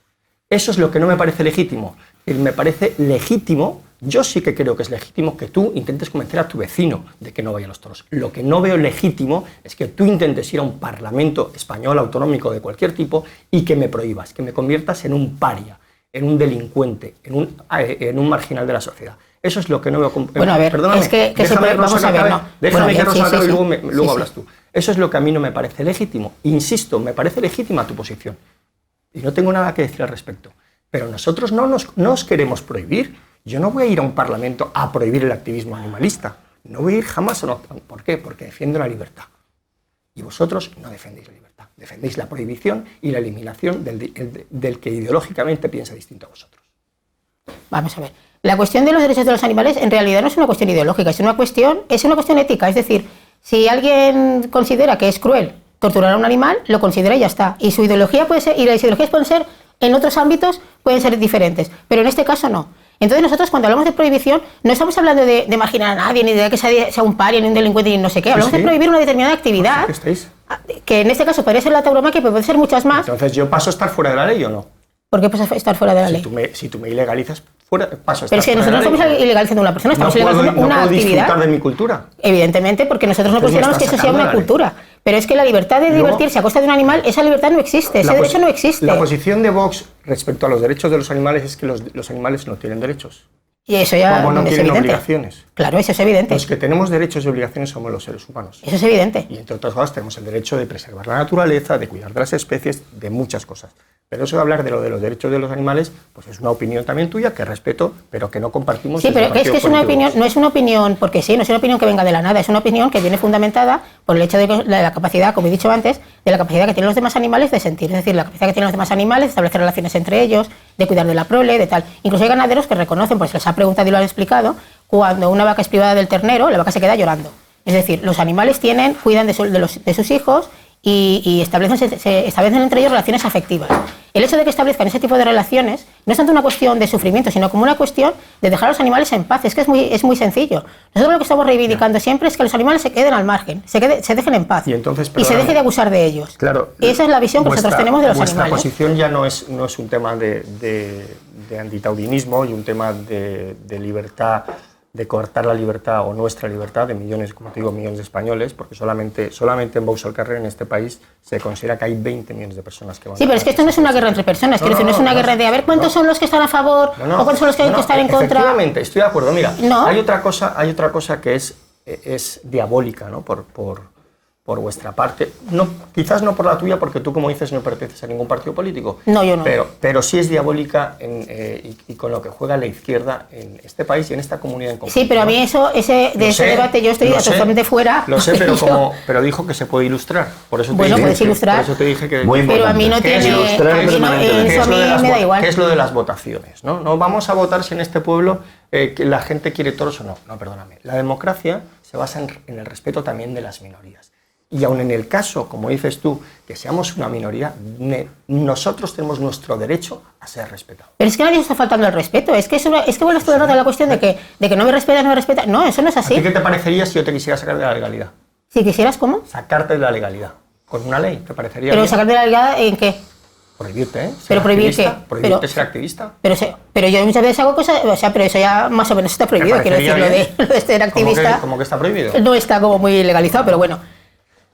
Eso es lo que no me parece legítimo. Me parece legítimo, yo sí que creo que es legítimo que tú intentes convencer a tu vecino de que no vaya a los toros. Lo que no veo legítimo es que tú intentes ir a un parlamento español, autonómico, de cualquier tipo, y que me prohíbas, que me conviertas en un paria, en un delincuente, en un marginal de la sociedad. Eso es lo que no veo... Bueno, a ver, perdóname, es que vamos a ver, no. Déjame que Rosa acabe y luego hablas tú. Eso es lo que a mí no me parece legítimo. Insisto, me parece legítima tu posición. Y no tengo nada que decir al respecto. Pero nosotros no os queremos prohibir. Yo no voy a ir a un parlamento a prohibir el activismo animalista. No voy a ir jamás. ¿Por qué? Porque defiendo la libertad. Y vosotros no defendéis la libertad. Defendéis la prohibición y la eliminación del que ideológicamente piensa distinto a vosotros. Vamos a ver. La cuestión de los derechos de los animales en realidad no es una cuestión ideológica, es una cuestión ética. Es decir, si alguien considera que es cruel torturar a un animal, lo considera y ya está. Y su ideología puede ser, y las ideologías pueden ser, en otros ámbitos pueden ser diferentes, pero en este caso no. Entonces nosotros cuando hablamos de prohibición no estamos hablando de marginar a nadie, ni de que sea un paria, ni un delincuente, ni no sé qué. Hablamos de prohibir una determinada actividad, que en este caso podría ser la tauromaquia, pero puede ser muchas más. Entonces, ¿yo paso a estar fuera de la ley o no? ¿Por qué pasas a estar fuera de la ley? Si tú me ilegalizas, paso a estar pero es que fuera nosotros no estamos ilegalizando a una persona, estamos ilegalizando una actividad. ¿No puedo disfrutar de mi cultura? Evidentemente, porque nosotros no consideramos que eso sea una cultura. Pero es que la libertad de divertirse a costa de un animal, esa libertad no existe, ese derecho no existe. La posición de Vox respecto a los derechos de los animales es que los animales no tienen derechos. Y eso ya como no es tienen evidente. Obligaciones. Claro, eso es evidente. Los que tenemos derechos y obligaciones somos los seres humanos. Eso es evidente. Y entre otras cosas tenemos el derecho de preservar la naturaleza, de cuidar de las especies, de muchas cosas. Pero eso de hablar de los derechos de los animales, pues es una opinión también tuya que respeto, pero que no compartimos. Sí, pero es que es una opinión, no es una opinión, porque sí, no es una opinión que venga de la nada, es una opinión que viene fundamentada por el hecho de la capacidad, como he dicho antes, de la capacidad que tienen los demás animales de sentir, es decir, la capacidad que tienen los demás animales de establecer relaciones entre ellos, de cuidar de la prole, de tal. Incluso hay ganaderos que reconocen, pues se les ha preguntado y lo han explicado, cuando una vaca es privada del ternero, la vaca se queda llorando. Es decir, los animales cuidan de sus hijos y se establecen entre ellos relaciones afectivas. El hecho de que establezcan ese tipo de relaciones no es tanto una cuestión de sufrimiento, sino como una cuestión de dejar a los animales en paz. Es que es muy sencillo. Nosotros lo que estamos reivindicando siempre es que los animales se queden al margen, se dejen en paz y se deje de abusar de ellos. Claro, y esa es la visión que nosotros tenemos de los animales. Nuestra posición ya no es un tema de antitaudinismo y un tema de libertad, de cortar la libertad o nuestra libertad de millones, como te digo, millones de españoles, porque solamente en Vox al Carrer, en este país, se considera que hay 20 millones de personas que van a... Sí, pero es que esto no es una guerra entre personas, quiero decir, no es una guerra de a ver cuántos son los que están a favor o cuántos son los que hay que estar en contra. Efectivamente, estoy de acuerdo. Mira, hay otra cosa que es diabólica, ¿no? Por vuestra parte, quizás no por la tuya, porque tú, como dices, no perteneces a ningún partido político. No, yo no. Pero sí es diabólica y con lo que juega la izquierda en este país y en esta comunidad en concreto. Sí, pero a mí ese debate yo estoy totalmente fuera. Lo sé, pero dijo que se puede ilustrar. Por eso puedes ilustrar. Por eso te dije que... Pero a mí no tiene... Eso a mí me da igual. ¿Qué es lo de las votaciones? No vamos a votar si en este pueblo que la gente quiere toros o no. No, perdóname. La democracia se basa en el respeto también de las minorías. Y aun en el caso, como dices tú, que seamos una minoría, nosotros tenemos nuestro derecho a ser respetados. Pero es que nadie está faltando el respeto. Es que vuelves todo el rato a la cuestión de que no me respetas, no me respetas. No, eso no es así. ¿A ti qué te parecería si yo te quisiera sacar de la legalidad? Si quisieras, ¿cómo? Sacarte de la legalidad. Con una ley, ¿te parecería ¿Pero bien? sacarte de la legalidad en qué? Prohibirte, ¿eh? ¿Pero prohibir qué? Prohibirte ser activista. Pero yo muchas veces hago cosas, o sea, pero eso ya más o menos está prohibido. Quiero decir, lo de ser activista... ¿Cómo que está prohibido? No está como muy legalizado, pero bueno.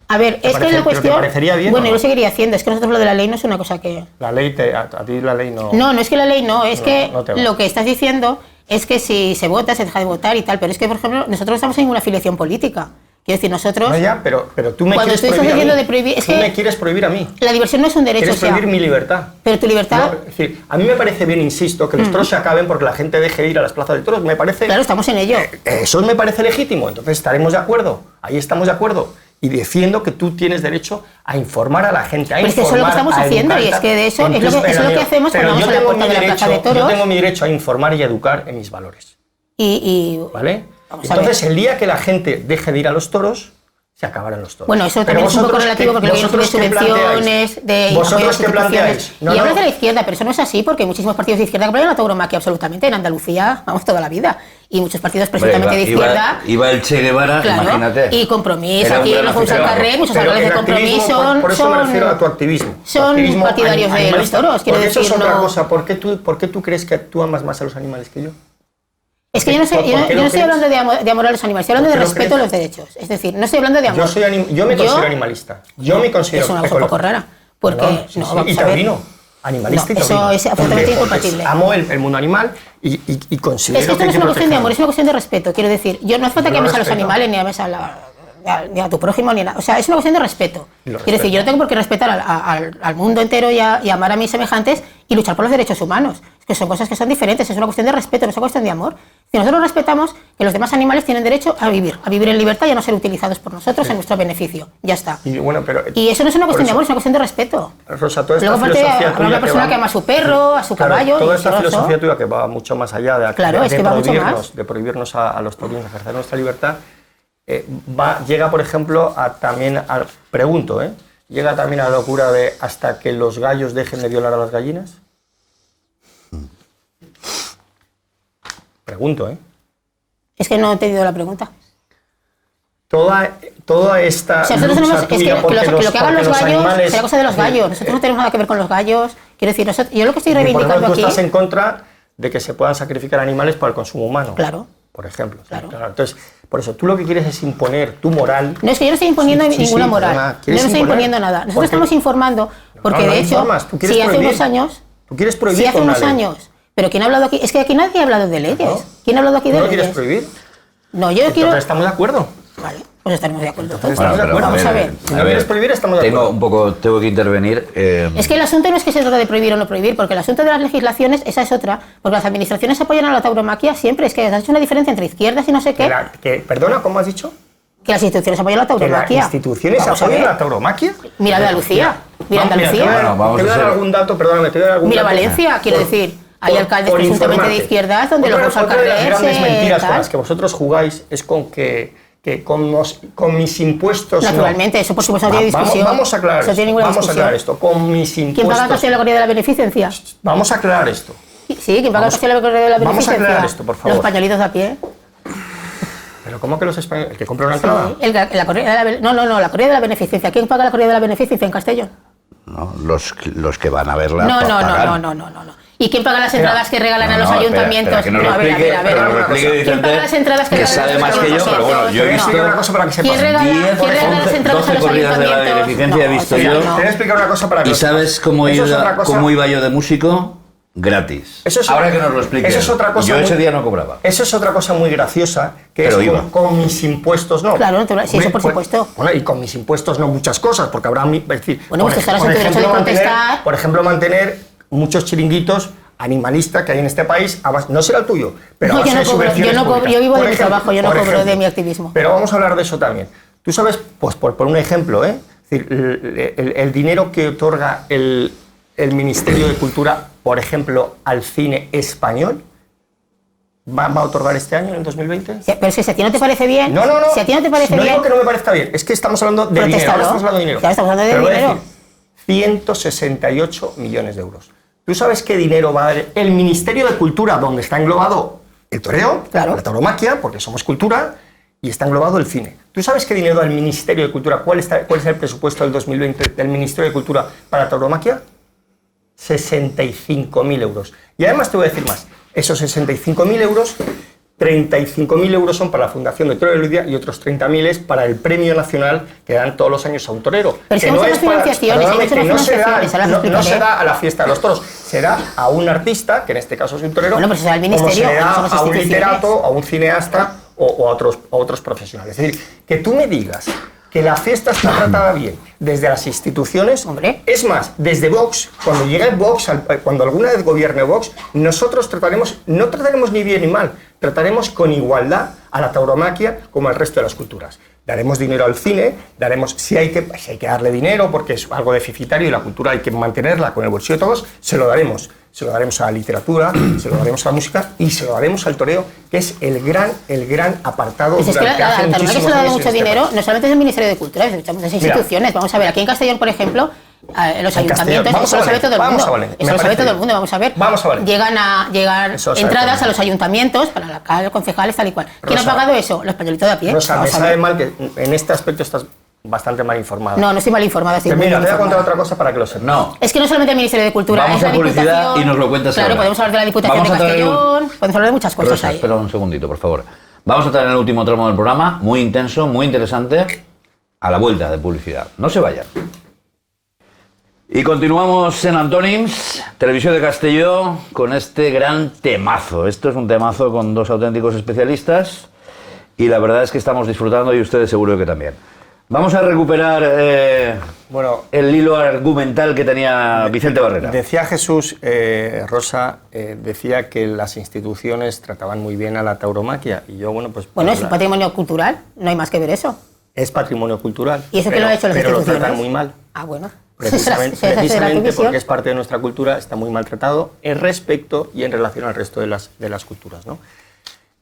A ver, es que la cuestión... ¿Te parecería bien? Bueno, yo lo seguiría haciendo. Es que nosotros lo de la ley no es una cosa que... La ley, a ti la ley no... No es que la ley no. Es que no lo que estás diciendo es que si se vota, se deja de votar y tal. Pero es que, por ejemplo, nosotros no estamos en ninguna afiliación política. Quiero decir, nosotros... No, ya, pero tú me cuando quieres prohibir a mí. Tú me quieres prohibir a mí. La diversión no es un derecho. Quieres prohibir mi libertad. Pero tu libertad... No, es decir, a mí me parece bien, insisto, que los toros se acaben porque la gente deje de ir a las plazas de toros. Me parece... Claro, estamos en ello. Eso me parece legítimo. Entonces estaremos de acuerdo. Ahí estamos de acuerdo. Y defiendo que tú tienes derecho a informar a la gente, a informar, es que eso es lo que estamos haciendo y es que de eso es lo que hacemos cuando vamos a la puerta de la plaza de toros. Yo tengo mi derecho a informar y educar en mis valores. ¿Vale? Entonces, el día que la gente deje de ir a los toros, se acabarán los toros. Bueno, eso también es un poco relativo porque luego hay subvenciones, de ¿Vosotros qué planteáis? Y hablas de la izquierda, pero eso no es así porque hay muchísimos partidos de izquierda que apoyan la tauromaquia absolutamente en Andalucía, vamos, toda la vida. Y muchos partidos presuntamente de izquierda. Iba el Che Guevara, claro, imagínate. Y Compromís, aquí en los Vox al Carrer, muchos alcaldes de Compromís por eso me refiero a tu activismo. Son partidarios de los toros, quiero decir. Eso es otra cosa. ¿Por qué tú crees que tú amas más a los animales que yo? Es que yo no estoy hablando de amor a los animales, estoy hablando de respeto a los derechos. Es decir, no estoy hablando de amor. Yo me considero animalista. Yo me considero... Es una cosa un poco rara. Porque... Y taurino. Animalista y taurino. Eso es absolutamente incompatible. Amo el mundo animal y considero es que esto no es una cuestión de amor, es una cuestión de respeto. Quiero decir, yo no hace falta que ames a los animales, ni ames ni a tu prójimo, ni nada. O sea, es una cuestión de respeto. Quiero decir, yo no tengo por qué respetar al mundo entero y amar a mis semejantes y luchar por los derechos humanos. Es que son cosas que son diferentes, es una cuestión de respeto, no es una cuestión de amor. Si nosotros respetamos que los demás animales tienen derecho a vivir en libertad y a no ser utilizados por nosotros en nuestro beneficio. Ya está. Y eso no es una cuestión de amor, es una cuestión de respeto. Rosa, toda esta luego filosofía tuya una persona que ama a su perro, a su caballo... Toda esta filosofía tuya que va mucho más allá de prohibirnos a los taurinos ejercer nuestra libertad, llega, por ejemplo, llega también a la locura de hasta que los gallos dejen de violar a las gallinas. pregunto, ¿eh? Es que no he entendido la pregunta. Toda esta O sea, nosotros lucha tenemos, tuya es que lo que hagan los gallos animales, será cosa de los gallos. Nosotros no tenemos nada que ver con los gallos. Quiero decir, yo lo que estoy reivindicando tú aquí... estás en contra de que se puedan sacrificar animales para el consumo humano. Claro. Por ejemplo. Claro. Entonces, por eso, tú lo que quieres es imponer tu moral. No, es que yo no estoy imponiendo ninguna moral. Yo no estoy imponiendo nada. Nosotros estamos informando porque, de hecho, si hace unos años... Tú quieres prohibir si hace unos años... Pero ¿quién ha hablado aquí? Es que aquí nadie ha hablado de leyes. ¿No? ¿Quién ha hablado aquí de leyes? ¿No quieres prohibir? No, yo quiero... Entonces, ¿estamos de acuerdo? Vale, pues estaremos de acuerdo. Vamos a ver. Si no quieres prohibir, estamos de acuerdo. Tengo que intervenir. Es que el asunto no es que se trata de prohibir o no prohibir, porque el asunto de las legislaciones, esa es otra, porque las administraciones apoyan a la tauromaquia siempre. Es que has hecho una diferencia entre izquierdas y no sé qué. Perdona, ¿cómo has dicho? Que las instituciones apoyan la tauromaquia. ¿Que las instituciones apoyan la tauromaquia? Mira Andalucía. Mira Andalucía. Te voy a dar algún dato, perdóname, te voy a dar algún dato. Mira Valencia, quiero decir. Hay alcaldes presuntamente de izquierdas donde los vamos a Otra de las grandes mentiras con las que vosotros jugáis es con que con mis impuestos... Naturalmente, eso por supuesto no tiene discusión. Vamos a aclarar esto. Vamos a aclarar esto. Con mis impuestos... ¿Quién paga el coste de la corrida de la beneficencia? Vamos a aclarar esto. Sí, ¿quién paga el coste de la corrida de la beneficencia? Vamos a aclarar esto, por favor. Los españolitos de a pie. ¿Pero cómo que los españoles? ¿El que compra una entrada? Sí, la corrida de la corrida de la beneficencia. ¿Quién paga la corrida de la beneficencia en Castellón? No, los que van a verla. No. ¿Y quién paga las entradas que regalan a los ayuntamientos? A ver. ¿Quién paga las entradas que regalan a los ayuntamientos? Que sabe más que yo, pero bueno, yo he visto... ¿Quién regala las entradas a los corridas de la ayuntamientos? beneficencia he visto yo. Te voy a explicar una cosa para que... ¿Y sabes cómo iba yo de músico? Gratis. Ahora que nos lo expliques. Eso es otra cosa. Yo ese día no cobraba. Eso es otra cosa muy graciosa, que es con mis impuestos no. Claro, sí, eso por supuesto. Bueno, y con mis impuestos no muchas cosas, porque habrá... Es decir, bueno, pues estarás en tu derecho de contestar. Por ejemplo, mantener muchos chiringuitos animalistas que hay en este país, no será el tuyo, pero no, yo vivo de mi trabajo, yo no cobro de mi activismo. Pero vamos a hablar de eso también. Tú sabes, pues por un ejemplo, es decir, el dinero que otorga el Ministerio de Cultura, por ejemplo, al cine español, ¿va a otorgar este año, en el 2020? Sí, pero si a ti no te parece bien... No. Si a ti no te parece bien... No digo que no me parezca bien, es que estamos hablando de dinero. Ahora estamos hablando de dinero. Claro, estamos hablando de dinero. 168 millones de euros. ¿Tú sabes qué dinero va a dar el Ministerio de Cultura, donde está englobado el toreo, la tauromaquia, porque somos cultura, y está englobado el cine? ¿Tú sabes qué dinero da el Ministerio de Cultura? ¿Cuál es el presupuesto del 2020 del Ministerio de Cultura para la tauromaquia? 65.000 euros. Y además te voy a decir más. Esos 65.000 euros, 35.000 euros son para la Fundación de Toro de Lidia y otros 30.000 es para el premio nacional que dan todos los años a un torero. Pero que no es no se da a la fiesta de los toros, se da a un artista, que en este caso es un torero, bueno, pues se da al ministerio, como se da a un literato, a un cineasta o a otros profesionales. Es decir, que tú me digas que la fiesta está tratada bien desde las instituciones. Hombre. Es más, desde Vox, cuando llegue Vox, cuando alguna vez gobierne Vox, nosotros no trataremos ni bien ni mal, trataremos con igualdad a la tauromaquia como al resto de las culturas. Daremos dinero al cine, si hay que darle dinero porque es algo deficitario y la cultura hay que mantenerla con el bolsillo de todos, se lo daremos. Se lo daremos a la literatura, se lo daremos a la música y se lo daremos al toreo, que es el gran apartado. Pues es que la tauromaquia se le ha dado mucho dinero, no solamente es el Ministerio de Cultura, es muchas instituciones. Vamos a ver, aquí en Castellón, por ejemplo, los ayuntamientos, eso lo sabe todo el mundo. Eso lo sabe todo el mundo, vamos a ver. Llegan entradas a los ayuntamientos para la alcalde, concejales, tal y cual. ¿Quién ha pagado eso? Los españolitos de a pie. Rosa, me sabe mal que en este aspecto estás bastante mal informada. No estoy mal informada. Mira, te voy a contar otra cosa para que lo sepas. No. Es que no solamente el Ministerio de Cultura, vamos es la Diputación. Y nos lo cuentas claro, ahora. Podemos hablar de la Diputación de Castellón, podemos hablar de muchas cosas Rosa, ahí. Espera un segundito, por favor. Vamos a entrar en el último tramo del programa, muy intenso, muy interesante, a la vuelta de publicidad. No se vayan. Y continuamos en Antònims, Televisión de Castelló, con este gran temazo. Esto es un temazo con dos auténticos especialistas y la verdad es que estamos disfrutando y ustedes seguro que también. Vamos a recuperar el hilo argumental que tenía Vicente Barrera. Decía Jesús, Rosa, decía que las instituciones trataban muy bien a la tauromaquia y yo, Bueno, es un patrimonio cultural, no hay más que ver eso. Es patrimonio cultural. ¿Y eso que lo ha hecho las instituciones? Pero lo tratan muy mal. Ah, bueno. Precisamente porque es parte de nuestra cultura, está muy maltratado en respecto y en relación al resto de las culturas, ¿no?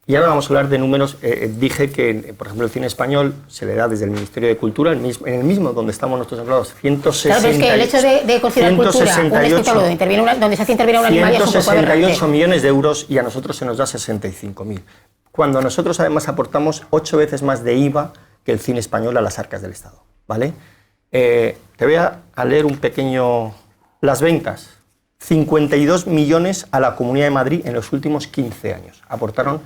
Y ahora vamos a hablar de números. Dije que, por ejemplo, el cine español se le da desde el Ministerio de Cultura, en el mismo donde estamos nosotros hablados, 168. Claro, pero es que el hecho de considerar cultura un espectáculo donde se hace intervenir a un animal... 168 millones de euros y a nosotros se nos da 65.000. Cuando nosotros además aportamos 8 veces más de IVA que el cine español a las arcas del Estado, ¿vale? Te voy a leer un pequeño... Las ventas, 52 millones a la Comunidad de Madrid en los últimos 15 años. Aportaron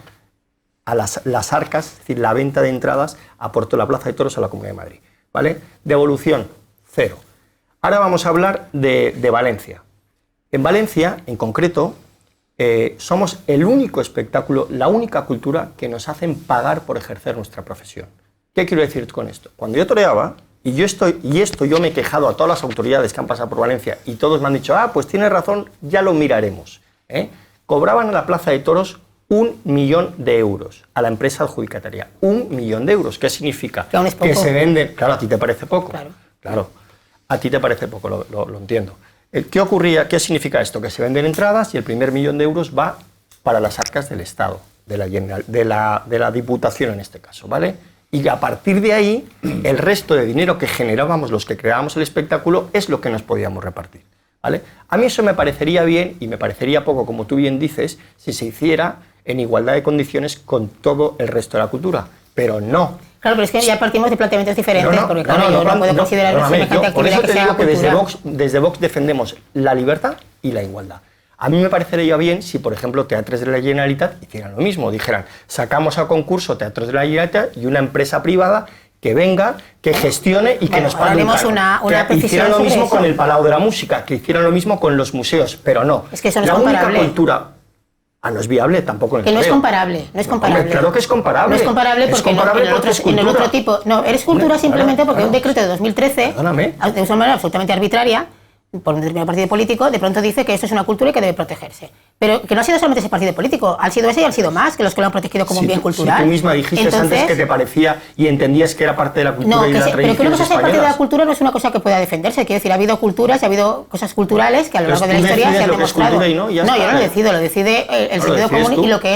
a las arcas, es decir, la venta de entradas, aportó la Plaza de Toros a la Comunidad de Madrid, ¿vale? Devolución, 0. Ahora vamos a hablar de Valencia. En Valencia, en concreto, somos el único espectáculo, la única cultura que nos hacen pagar por ejercer nuestra profesión. ¿Qué quiero decir con esto? Cuando yo toreaba, y esto yo me he quejado a todas las autoridades que han pasado por Valencia, y todos me han dicho, pues tienes razón, ya lo miraremos. Cobraban a la Plaza de Toros 1 millón de euros a la empresa adjudicataria. 1 millón de euros. ¿Qué significa? Que se venden... Claro, a ti te parece poco. Claro. A ti te parece poco, lo entiendo. ¿Qué ocurría? ¿Qué significa esto? Que se venden entradas y el primer millón de euros va para las arcas del Estado, de la Diputación en este caso, ¿vale? Y a partir de ahí, el resto de dinero que generábamos los que creábamos el espectáculo es lo que nos podíamos repartir, ¿vale? A mí eso me parecería bien y me parecería poco, como tú bien dices, si se hiciera en igualdad de condiciones con todo el resto de la cultura, pero no. Claro, pero es que ya partimos de planteamientos diferentes, porque claro, yo no puedo considerar semejante actividad que sea cultura. Desde Vox defendemos la libertad y la igualdad. A mí me parecería bien si, por ejemplo, Teatres de la Generalitat hicieran lo mismo, dijeran, sacamos a concurso Teatros de la Generalitat y una empresa privada que venga, que gestione y que nos pague un cargo. Que hicieran lo mismo con el Palau de la Música, que hicieran lo mismo con los museos, pero no. Es que eso no es comparable. La única cultura... no es viable tampoco. Que no es comparable, no es comparable. Hombre, claro que es comparable. No es comparable porque en el otro tipo... No, eres cultura simplemente porque un decreto de 2013, de una manera absolutamente arbitraria, por un determinado partido político, de pronto dice que esto es una cultura y que debe protegerse. Pero que no ha sido solamente ese partido político, han sido ese y han sido más que los que lo han protegido como un bien cultural. Si tú misma dijiste antes que te parecía y entendías que era parte de la cultura y de la tradición. Pero que una cosa de parte de la cultura no es una cosa que pueda defenderse. Quiero decir, ha habido culturas y ha habido cosas culturales que a lo largo de la historia se han demostrado. No, yo no lo decido, lo decide el sentido común y lo que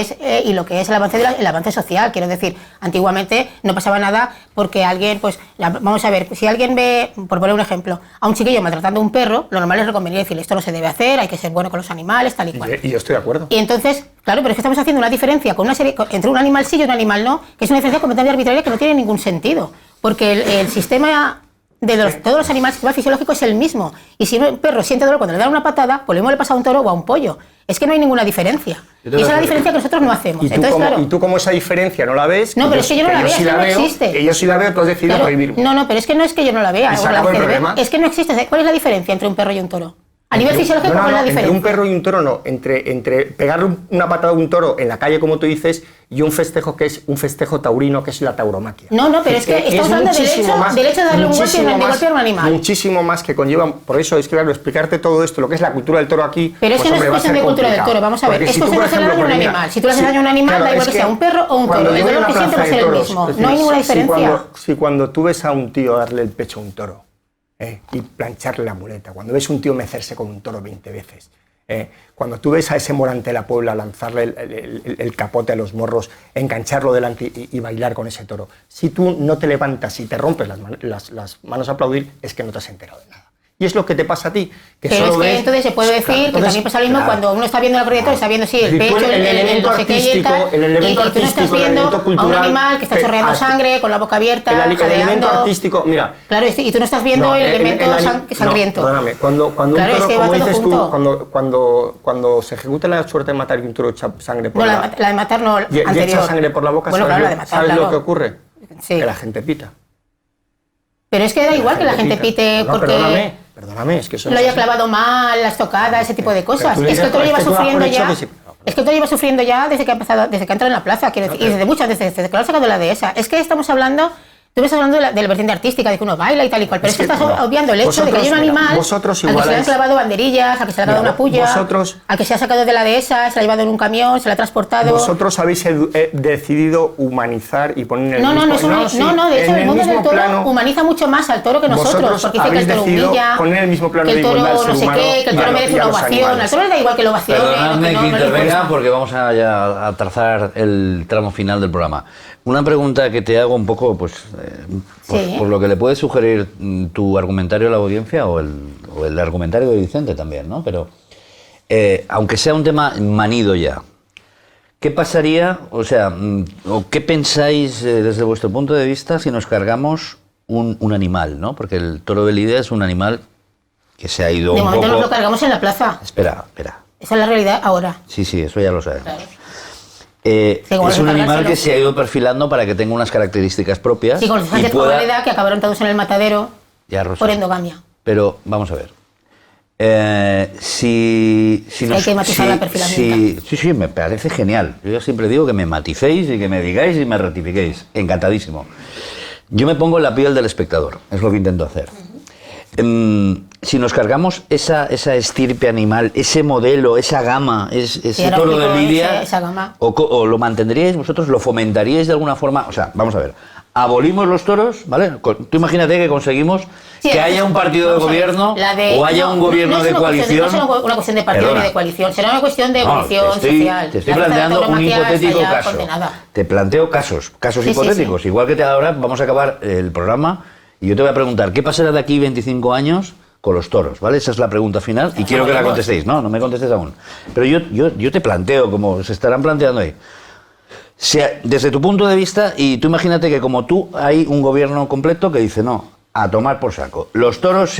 es el avance social. Quiero decir, antiguamente no pasaba nada porque alguien, pues, vamos a ver, si alguien ve, por poner un ejemplo, a un chiquillo maltratando a un perro, lo normal es recomendar decirle esto no se debe hacer, hay que ser bueno con los animales, tal y cual. Y yo estoy de acuerdo. Y entonces, claro, pero es que estamos haciendo una diferencia con una serie, entre un animal sí y un animal no, que es una diferencia completamente arbitraria que no tiene ningún sentido. Porque el sistema de todos los animales fisiológico es el mismo. Y si un perro siente dolor cuando le dan una patada, pues lo mismo le pasa a un toro o a un pollo. Es que no hay ninguna diferencia. Y esa es la diferencia que nosotros no hacemos. Y tú como esa diferencia no la ves... No, pero es que yo no la veo, es que no existe. Que yo sí la veo, tú has decidido prohibir. No, pero es que no es que yo no la vea. Es que no existe. ¿Cuál es la diferencia entre un perro y un toro? A nivel fisiológico, ¿cuál es la diferencia? Entre un perro y un toro no. Entre pegarle una patada a un toro en la calle, como tú dices, y un festejo que es un festejo taurino, que es la tauromaquia. No, pero es que estamos hablando del hecho de darle un golpe y golpear a un animal. Muchísimo más que conlleva. Por eso es que, claro, explicarte todo esto, lo que es la cultura del toro aquí. Pero es que no es cuestión de cultura del toro, vamos a ver. Es cuestión de hacer daño a un animal. Si tú le haces daño a un animal, da igual que sea un perro o un toro. El dolor que siente va a ser el mismo. No hay ninguna diferencia. Si cuando tú ves a un tío darle el pecho a un toro, y plancharle la muleta, cuando ves un tío mecerse con un toro 20 veces, cuando tú ves a ese Morante de la Puebla lanzarle el capote a los morros, engancharlo delante y bailar con ese toro, si tú no te levantas y te rompes las manos a aplaudir, es que no te has enterado de nada. Y es lo que te pasa a ti. Pero es que entonces se puede decir que también pasa lo mismo cuando uno está viendo la proyección, está viendo el pecho, el no sé qué y tal, y tú no estás viendo a un animal que está chorreando sangre, con la boca abierta, el elemento artístico, mira... Claro, y tú no estás viendo el elemento sangriento. Perdóname, cuando un toro, como dices tú, cuando se ejecuta la suerte de matar y un toro echa sangre por la boca... No, la de matar no, anterior. Y echa sangre por la boca, ¿sabes lo que ocurre? Que la gente pita. Pero es que da igual que la gente pite porque... Perdóname, es que eso lo haya clavado mal, la estocada, ese tipo de cosas. Es que el toro lleva sufriendo ya. Es que el toro lleva sufriendo ya desde que ha entrado en la plaza, quiero decir, y desde que lo ha sacado de la dehesa. Es que estamos hablando Tú estás hablando de la vertiente artística, de que uno baila y tal y cual, pero es que estás obviando el hecho de que hay un animal al que se le han clavado banderillas, al que se le ha dado una puya, al que se ha sacado de la dehesa, se la ha llevado en un camión, se la ha transportado. Vosotros habéis decidido humanizar y poner en el mismo... No, de hecho el mundo del toro humaniza mucho más al toro que nosotros, porque dice que el toro humilla, que el toro no sé qué, que el toro merece una ovación, al toro le da igual que lo ovacione. Perdonadme que intervenga porque vamos a trazar el tramo final del programa. Una pregunta que te hago un poco, pues, por lo que le puede sugerir tu argumentario a la audiencia o el argumentario de Vicente también, ¿no? Pero, aunque sea un tema manido ya, ¿qué pasaría, o sea, o qué pensáis desde vuestro punto de vista si nos cargamos un animal, ¿no? Porque el toro de Lidia es un animal que se ha ido un poco... De momento nos lo cargamos en la plaza. Espera. Esa es la realidad ahora. Sí, eso ya lo sabemos. Claro. Es un animal que se ha ido perfilando para que tenga unas características propias. Sí, con los Sánchez Covaleda, que acabaron todos en el matadero por endogamia. Pero vamos a ver. Si hay que matizar la perfilamiento. Sí, me parece genial. Yo siempre digo que me maticéis y que me digáis y me rectifiquéis. Encantadísimo. Yo me pongo en la piel del espectador. Es lo que intento hacer. Si nos cargamos esa estirpe animal, ese modelo, esa gama, ese toro de Lidia, o lo mantendríais vosotros, lo fomentaríais de alguna forma. O sea, vamos a ver, abolimos los toros, ¿vale? Tú imagínate que conseguimos que haya un partido de gobierno o haya un gobierno de coalición. No es una cuestión de partido ni de coalición, será una cuestión de evolución social. Te estoy planteando un hipotético caso. Te planteo casos hipotéticos. Igual que ahora vamos a acabar el programa y yo te voy a preguntar, ¿qué pasará de aquí 25 años con los toros? ¿Vale? Esa es la pregunta final y quiero que la contestéis. No me contestes aún. Pero yo te planteo, como se estarán planteando ahí, desde tu punto de vista, y tú imagínate que como tú hay un gobierno completo que dice no, a tomar por saco. Los toros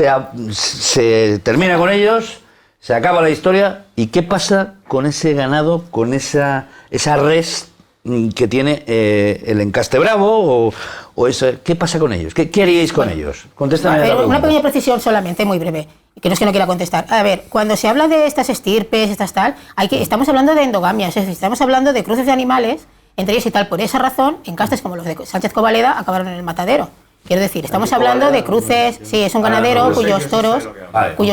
se termina con ellos, se acaba la historia, ¿y qué pasa con ese ganado, con esa res que tiene el encaste bravo o eso? ¿Qué pasa con ellos? ¿Qué haríais con ellos? Contéstame la pregunta. Una pequeña precisión solamente, muy breve, que no es que no quiera contestar. A ver, cuando se habla de estas estirpes, estamos hablando de endogamias, es decir, estamos hablando de cruces de animales entre ellos y tal. Por esa razón, encastes como los de Sánchez Covaleda acabaron en el matadero. Quiero decir, estamos hablando de cruces, sí, es un ganadero cuyos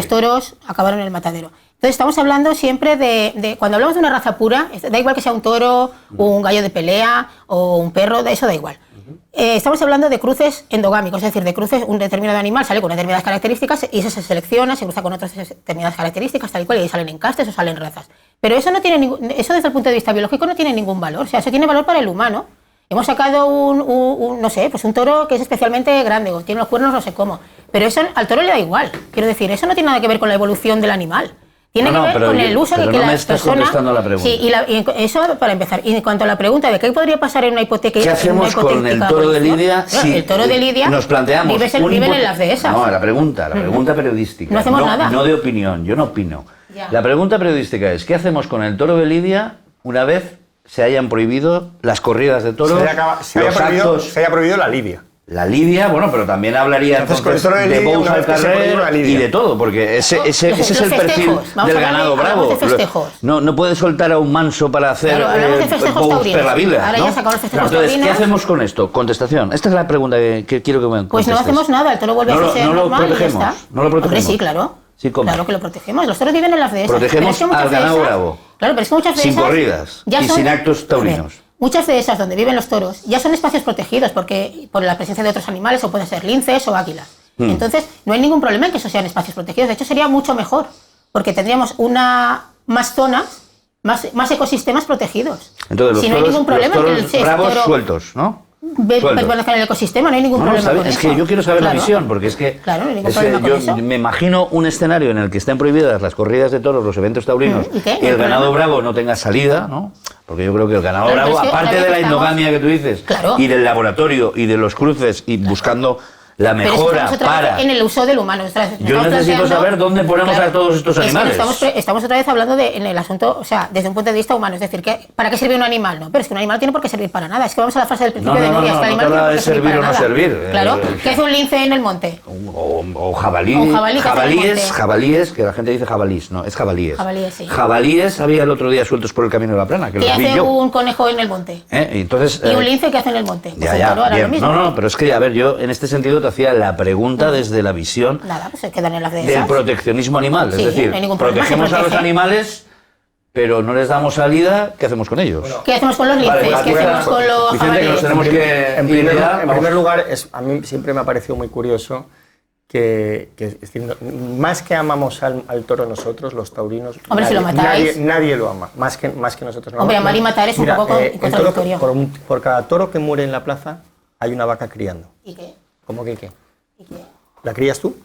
toros acabaron en el matadero. Entonces estamos hablando siempre de cuando hablamos de una raza pura, da igual que sea un toro, un gallo de pelea o un perro, de eso da igual. Estamos hablando de cruces endogámicos, es decir, de cruces, un determinado animal sale con determinadas características y eso se selecciona, se cruza con otras determinadas características, tal y cual, y ahí salen encastes o salen razas. Pero eso no tiene eso desde el punto de vista biológico no tiene ningún valor, o sea, eso tiene valor para el humano. Hemos sacado no sé, pues un toro que es especialmente grande, o tiene los cuernos no sé cómo, pero eso al toro le da igual. Quiero decir, eso no tiene nada que ver con la evolución del animal. Tiene que ver con el uso que las personas... Sí, y eso para empezar. Y en cuanto a la pregunta de qué podría pasar en una hipoteca... ¿Qué hacemos con el toro de Lidia? El toro de Lidia nos planteamos viven en las dehesas. No, la pregunta periodística. No hacemos nada. No de opinión, yo no opino. Ya. La pregunta periodística es, ¿qué hacemos con el toro de Lidia una vez se hayan prohibido las corridas de toros, se haya prohibido la lidia? La lidia, bueno, pero también hablaría entonces de Bous al Carrer y de todo, porque ese es el perfil del ganado bravo. No puede soltar a un manso para hacer Bous per la vida. Ahora ya sacamos los festejos taurinos. Entonces, ¿qué hacemos con esto? Contestación. Esta es la pregunta que quiero que me contestes. Pues no hacemos nada, el toro vuelve a ser normal y ya está. ¿No lo protegemos? Hombre, sí, claro. Sí, ¿cómo? Claro que lo protegemos. Los toros viven en las dehesas. Protegemos al ganado bravo. Claro, pero es que muchas dehesas... Sin corridas y sin actos taurinos. Muchas de esas donde viven los toros ya son espacios protegidos porque por la presencia de otros animales o pueden ser linces o águilas. Entonces no hay ningún problema en que esos sean espacios protegidos. De hecho sería mucho mejor porque tendríamos más zonas, más ecosistemas protegidos. Entonces si no hay ningún problema los toros bravos sueltos, ¿no? Permanezcan en el ecosistema, no hay ningún problema con eso. Es que yo quiero saber la visión, porque es que no hay ningún problema con eso. Me imagino un escenario en el que estén prohibidas las corridas de toros, los eventos taurinos, y el ganado bravo no tenga salida, ¿no? Porque yo creo que el ganado bravo, aparte de la endogamia que tú dices, y del laboratorio y de los cruces y buscando la mejora para... En el uso del humano. Yo necesito saber dónde ponemos a todos estos animales. Estamos otra vez hablando en el asunto, o sea, desde un punto de vista humano. Es decir, ¿para qué sirve un animal? No, pero es que un animal no tiene por qué servir para nada. Es que vamos a la frase del principio de Nuria. No habla de servir o no servir. Claro, ¿qué hace un lince en el monte? O jabalí. Jabalíes, que la gente dice jabalís, no, es jabalíes. Jabalíes, sí. Jabalíes había el otro día sueltos por el camino de la plana, que ¿Qué los vi yo. hace un conejo en el monte? Entonces, ¿Y un lince qué hace en el monte? Pues el toro hará lo mismo. No, pero es que, a ver, yo en este sentido te hacía la pregunta desde la visión pues se quedan en las del proteccionismo animal. Sí, es decir, protegemos a los animales, pero no les damos salida. ¿Qué hacemos con ellos? ¿Qué hacemos con los linces? ¿Qué hacemos con los Vicente, que nos tenemos que... En primer lugar, a mí siempre me ha parecido muy curioso que es decir, más que amamos al toro nosotros, los taurinos, hombre, si lo matáis, nadie lo ama, más que nosotros. Hombre, amar y matar es un poco contradictorio. Por cada toro que muere en la plaza, hay una vaca criando. ¿Y qué? ¿Cómo que qué? ¿La crías tú?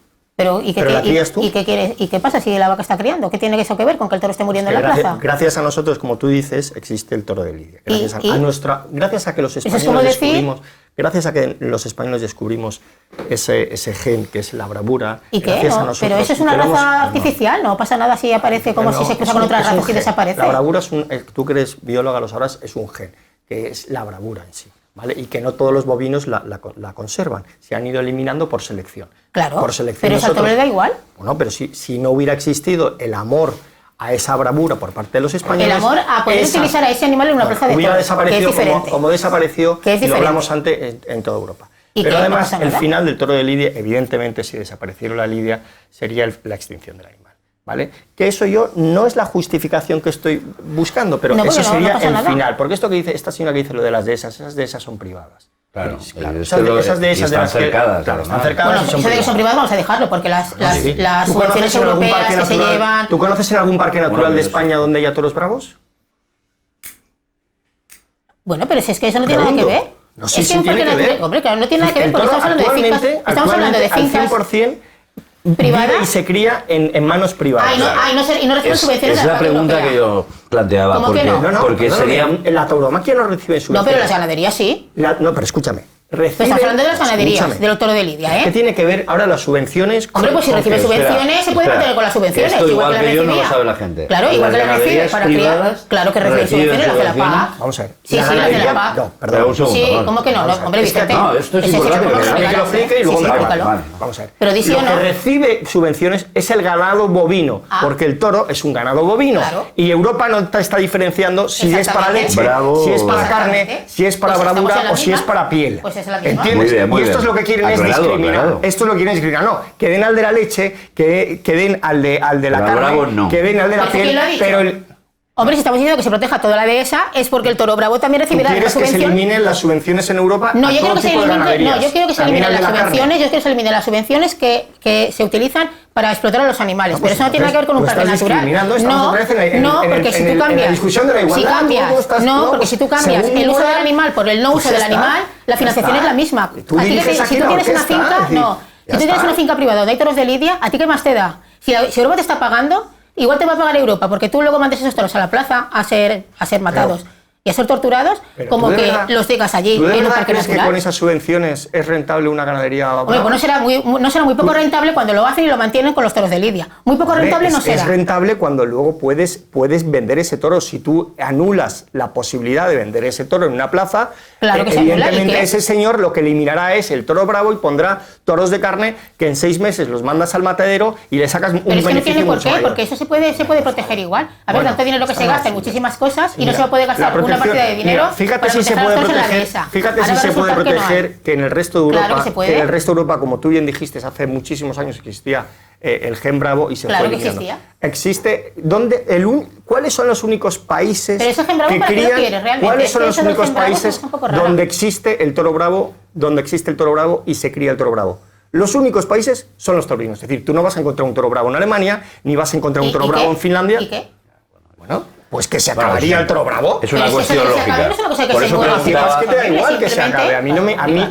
¿Y qué quieres? ¿Y qué pasa si la vaca está criando? ¿Qué tiene eso que ver con que el toro esté muriendo en la plaza? Gracias a nosotros, como tú dices, existe el toro de Lidia. Gracias a que los españoles descubrimos ese gen que es la bravura. ¿Y qué? Pero eso es una raza artificial, no pasa nada si aparece como si se cruza con otras razas y desaparece. La bravura tú que eres bióloga lo sabrás, es un gen, que es la bravura en sí. ¿Vale? Y que no todos los bovinos la conservan, se han ido eliminando por selección. Claro, por selección pero eso al toro le da igual. Bueno, pero si no hubiera existido el amor a esa bravura por parte de los españoles... El amor a poder utilizar a ese animal en una plaza de hubiera desaparecido como desapareció, y lo hablamos antes en toda Europa. Pero además, el final del toro de Lidia, evidentemente, si desapareciera la Lidia, sería la extinción del animal. ¿Vale? Que eso no es la justificación que estoy buscando, pero eso sería el final. Porque esto que dice esta señora que dice lo de las dehesas, esas dehesas son privadas. Claro, esas dehesas están cercadas. Están cercadas. Bueno, eso de que son privadas vamos a dejarlo, porque las subvenciones europeas que se llevan... ¿Tú conoces en algún parque natural de España donde haya toros bravos? Bueno, pero si es que eso no tiene nada que ver. No sé si tiene que ver. Hombre, claro, no tiene nada que ver, porque estamos hablando de fincas... 100% privada y se cría en manos privadas. Y no reciben subvenciones. Es la pregunta que yo planteaba. ¿Cómo que no? Porque sería... La tauromaquia no recibe subvenciones. No, pero las ganaderías sí. No, pero escúchame. Estás hablando de las ganaderías, del toro de Lidia, ¿eh? ¿Qué tiene que ver ahora las subvenciones? Hombre, pues si recibe subvenciones, se puede mantener con las subvenciones. Esto igual que yo no lo sabe la gente. Claro, igual que las recibe para criar. Claro que recibe subvenciones, las de la PAC. Vamos a ver. Sí, las de la PAC. No, perdón. Sí, ¿cómo que no? Hombre, Vicente. No, esto es importante que lo explique y luego me vamos a ver. Pero dice lo que recibe subvenciones es el ganado bovino, porque el toro es un ganado bovino. Y Europa no está diferenciando si es para leche, si es para carne, si es para bravura o si es para piel. ¿Entiendes? Y esto es lo que quieren es discriminar. Esto es lo que quieren discriminar. No, que den al de la leche, que den al de la carne, que den al de la piel, pero hombre, si estamos diciendo que se proteja toda la dehesa, es porque el toro bravo también recibirá la subvención. ¿Quieres que se eliminen las subvenciones en Europa? No, yo quiero que se eliminen las subvenciones. Yo quiero que se eliminen las subvenciones que se utilizan para explotar a los animales. Pero eso no tiene nada que ver con un parque natural. No, porque si tú cambias, porque si tú cambias el uso del animal por el no uso del animal, la financiación es la misma. Si tú tienes una finca, si tú tienes una finca privada donde hay toros de Lidia, ¿a ti qué más te da? Si Europa te está pagando, igual te va a pagar Europa, porque tú luego mandes esos toros a la plaza a ser matados y a ser torturados, como que los digas allí en un parque natural. ¿Crees que con esas subvenciones es rentable una ganadería? Hombre, pues no será muy poco rentable cuando lo hacen y lo mantienen con los toros de Lidia. Muy poco rentable no será. Es rentable cuando luego puedes vender ese toro. Si tú anulas la posibilidad de vender ese toro en una plaza, claro que evidentemente ese señor lo que eliminará es el toro bravo y pondrá toros de carne que en 6 meses los mandas al matadero y le sacas un beneficio. Pero es que no tiene por qué, mayor. porque eso se puede proteger igual. A ver, tanto dinero que se gasta en muchísimas cosas y no se va a poder gastar una partida de dinero. Fíjate si se puede proteger, que en el resto de Europa, que en el resto de Europa, como tú bien dijiste, hace muchísimos años existía el gen bravo y se fue eliminando. Existe, ¿cuáles son los únicos países que crían? ¿Cuáles son los únicos países donde existe el toro bravo, y se cría el toro bravo? Los únicos países son los taurinos. Es decir, tú no vas a encontrar un toro bravo en Alemania, ni vas a encontrar un toro bravo en Finlandia. ¿Y qué? Bueno, Pues que se acabaría el toro bravo. Es una cuestión lógica. Por eso preguntaba. Es que te da igual que se acabe. A mí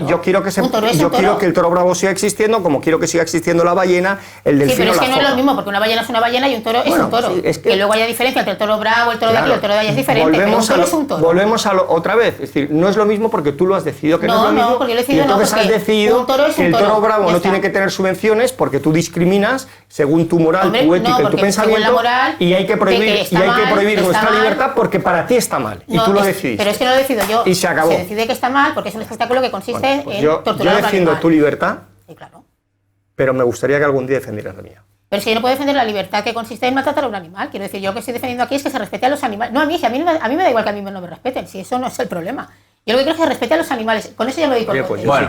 yo quiero que el toro bravo siga existiendo, como quiero que siga existiendo la ballena, el delfín. Sí, pero es que no es lo mismo, porque una ballena es una ballena y un toro es un toro. Sí, es que luego haya diferencia entre el toro bravo, el toro de aquí y el toro de allá es diferente. Pero un toro es un toro. Volvemos a otra vez. Es decir, no es lo mismo porque tú lo has decidido que no es lo mismo. No, porque yo he decidido entonces has decidido que el toro bravo no tiene que tener subvenciones porque tú discriminas según tu moral, tu ética y tu pensamiento, y hay que prohibir nuestra libertad porque para ti está mal y tú lo decidiste. Pero es que no lo decido yo. Y se acabó. Se decide que está mal porque es un espectáculo que consiste en torturar a un animal. Yo defiendo tu libertad, sí, claro. Pero me gustaría que algún día defendieras la mía. Pero es que yo no puedo defender la libertad que consiste en maltratar a un animal. Quiero decir, yo lo que estoy defendiendo aquí es que se respete a los animales. No, a mí me da igual que a mí no me respeten, si eso no es el problema. Yo lo que creo es que se respete a los animales. Con eso ya lo doy por bueno,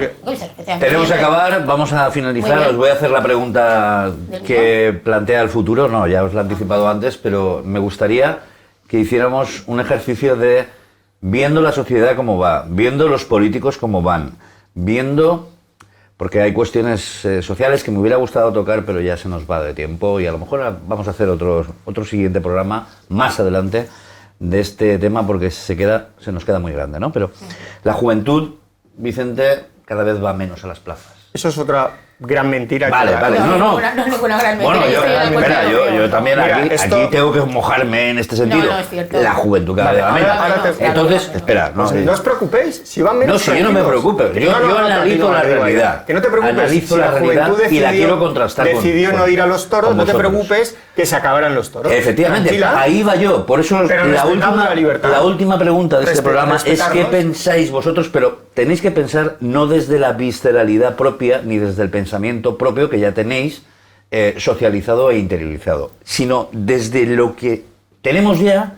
tenemos que acabar, vamos a finalizar. Os voy a hacer la pregunta que plantea el futuro. No, ya os la he anticipado antes, pero me gustaría que hiciéramos un ejercicio de viendo la sociedad cómo va, viendo los políticos cómo van, viendo... Porque hay cuestiones sociales que me hubiera gustado tocar, pero ya se nos va de tiempo y a lo mejor vamos a hacer otro siguiente programa más adelante de este tema porque se nos queda muy grande, ¿no? Pero la juventud, Vicente, cada vez va menos a las plazas. Eso es otra gran mentira. Vale, no. No es ninguna gran mentira. Bueno, yo también aquí tengo que mojarme en este sentido. No, es cierto. La juventud cada vez va menos. Entonces, espera. No os preocupéis, si van menos. No, si yo no me preocupo. Yo analizo la realidad. Que no te preocupes. Analizo la realidad y la quiero contrastar con decidió no ir a los toros, no te preocupes que se acabaran los toros. Efectivamente, ahí va yo. Por eso la última pregunta de este programa es qué pensáis vosotros, pero tenéis que pensar no desde la visceralidad propia ni desde el pensamiento propio que ya tenéis socializado e interiorizado, sino desde lo que tenemos ya.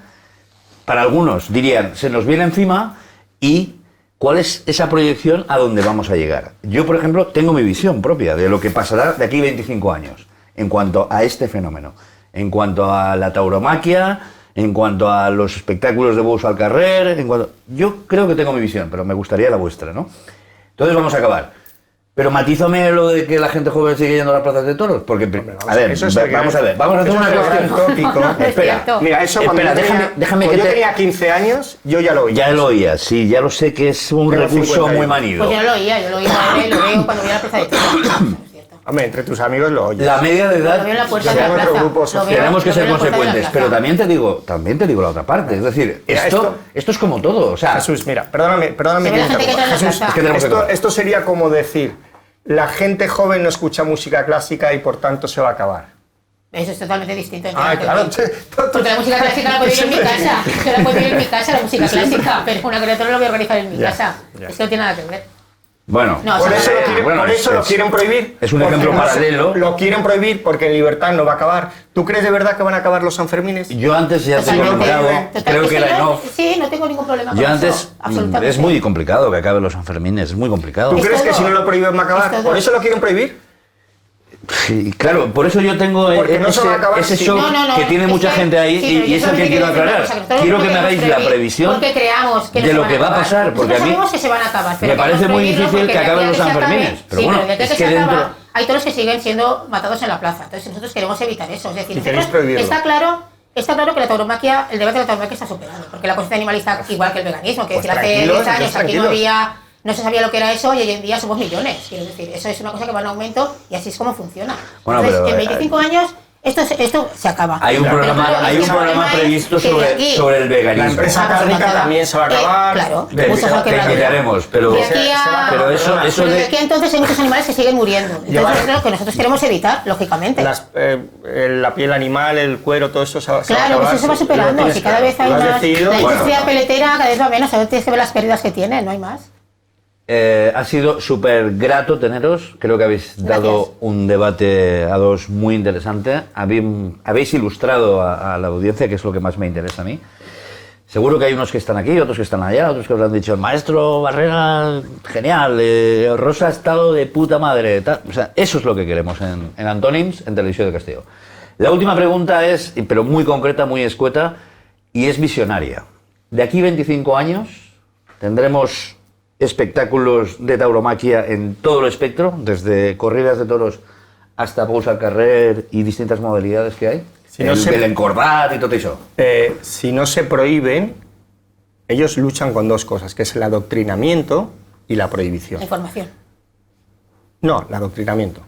Para algunos dirían, se nos viene encima y cuál es esa proyección a dónde vamos a llegar. Yo, por ejemplo, tengo mi visión propia de lo que pasará de aquí 25 años en cuanto a este fenómeno, en cuanto a la tauromaquia, en cuanto a los espectáculos de bous al carrer, yo creo que tengo mi visión, pero me gustaría la vuestra, ¿no? Entonces vamos a acabar. Pero matízame lo de que la gente joven sigue yendo a las plazas de toros, porque, vamos a ver, vamos a hacer una cuestión. Espera, mira, eso déjame que yo tenía 15 años, yo ya lo oía. Ya lo oía, sí, ya lo sé que es un recurso muy manido. Pues yo no lo oía, lo veo cuando voy a la plaza de toros. Hombre, entre tus amigos lo oyes. La media de edad, tenemos que ser consecuentes, pero también te digo la otra parte, es decir, esto es como todo, o sea... Jesús, mira, perdóname Jesús, esto sería como decir, la gente joven no escucha música clásica y por tanto se va a acabar. Eso es totalmente distinto. Claro. Porque la música clásica la puedo vivir en mi casa. Yo la puedo vivir en mi casa, la música clásica, pero una criatura lo voy a organizar en mi casa. Es que no tiene nada que ver. Bueno, por eso lo quieren prohibir. Es un ejemplo paralelo. Lo quieren prohibir porque en libertad no va a acabar. ¿Tú crees de verdad que van a acabar los Sanfermines? Yo antes ya te he comentado, creo que era no. Sí, no tengo ningún problema con yo antes, eso. Es muy complicado que acaben los Sanfermines, es muy complicado. ¿Tú crees que si no lo prohíben va a acabar? ¿Por eso lo quieren prohibir? Sí, claro, por eso yo tengo ese shock que tiene mucha gente ahí y es el que quiero aclarar. Quiero que me hagáis la previsión de lo que va a pasar, porque a mí me parece muy difícil que acaben los Sanfermines. Pero bueno, es que dentro... Hay toros que siguen siendo matados en la plaza, entonces nosotros queremos evitar eso. Es decir, está claro que la tauromaquia, el debate de la tauromaquia está superado, porque la conciencia animalista, igual que el veganismo, que decir, hace 10 años aquí no se sabía lo que era eso y hoy en día somos millones. Quiero decir, eso es una cosa que va en aumento y así es como funciona. Bueno, entonces, en 25 años esto se acaba. Hay un programa previsto sobre el veganismo. La empresa cárnica también se va a acabar. Claro, te invitaremos, pero eso de aquí entonces hay muchos animales que siguen muriendo. Entonces es lo que nosotros queremos evitar, lógicamente. La piel animal, el cuero, todo eso se va a acabar. Claro, pues eso va superando. Si cada vez hay más... La industria peletera cada vez va menos, ahora tienes que ver las pérdidas que tiene, no hay más. Ha sido súper grato teneros, creo que habéis dado un debate a dos muy interesante, habéis ilustrado a la audiencia, que es lo que más me interesa a mí. Seguro que hay unos que están aquí, otros que están allá, otros que os han dicho, el maestro Barrera, genial, Rosa ha estado de puta madre, tal. O sea, eso es lo que queremos en Antonims, en Televisión de Castelló. La última pregunta es, pero muy concreta, muy escueta, y es visionaria. De aquí 25 años tendremos espectáculos de tauromaquia en todo el espectro, desde corridas de toros hasta bous al carrer y distintas modalidades que hay. el encordat y todo eso. Si no se prohíben, ellos luchan con dos cosas, que es el adoctrinamiento y la prohibición. La información. No, el adoctrinamiento.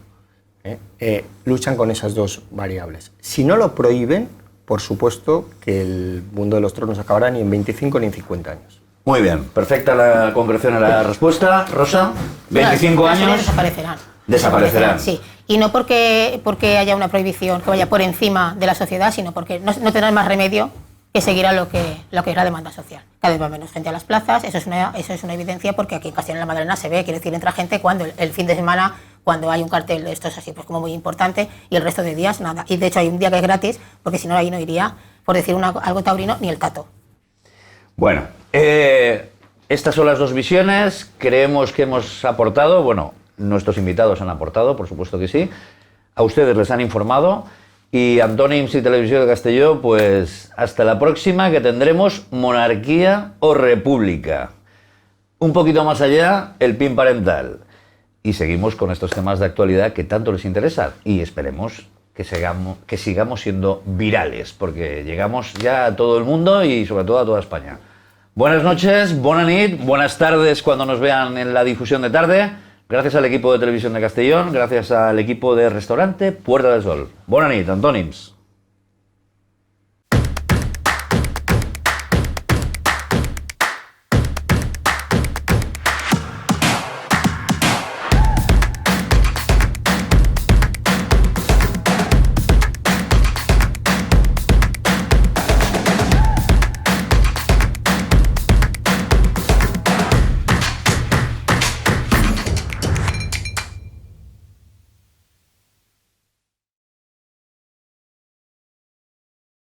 Luchan con esas dos variables. Si no lo prohíben, por supuesto que el mundo de los tronos acabará ni en 25 ni en 50 años. Muy bien, perfecta la concreción a la respuesta. Rosa, 25 años... Desaparecerán. Sí, y no porque haya una prohibición que vaya por encima de la sociedad, sino porque no tendrán más remedio que seguir a lo que es la demanda social. Cada vez va menos gente a las plazas, eso es una evidencia, porque aquí en Castilla-La Madalena se ve, quiere decir, entra gente cuando el fin de semana, cuando hay un cartel de estos así, pues como muy importante, y el resto de días nada. Y de hecho hay un día que es gratis, porque si no ahí no iría, por decir algo taurino, ni el tato. Bueno, estas son las dos visiones, creemos que hemos aportado, bueno, nuestros invitados han aportado, por supuesto que sí, a ustedes les han informado, y Antònims y Televisión de Castelló, pues hasta la próxima, que tendremos monarquía o república. Un poquito más allá, el PIN parental. Y seguimos con estos temas de actualidad que tanto les interesan, y esperemos que sigamos siendo virales, porque llegamos ya a todo el mundo y sobre todo a toda España. Buenas noches, bona nit, buenas tardes cuando nos vean en la difusión de tarde. Gracias al equipo de Televisión de Castellón, gracias al equipo de restaurante Puerta del Sol. Bona nit, Antònims.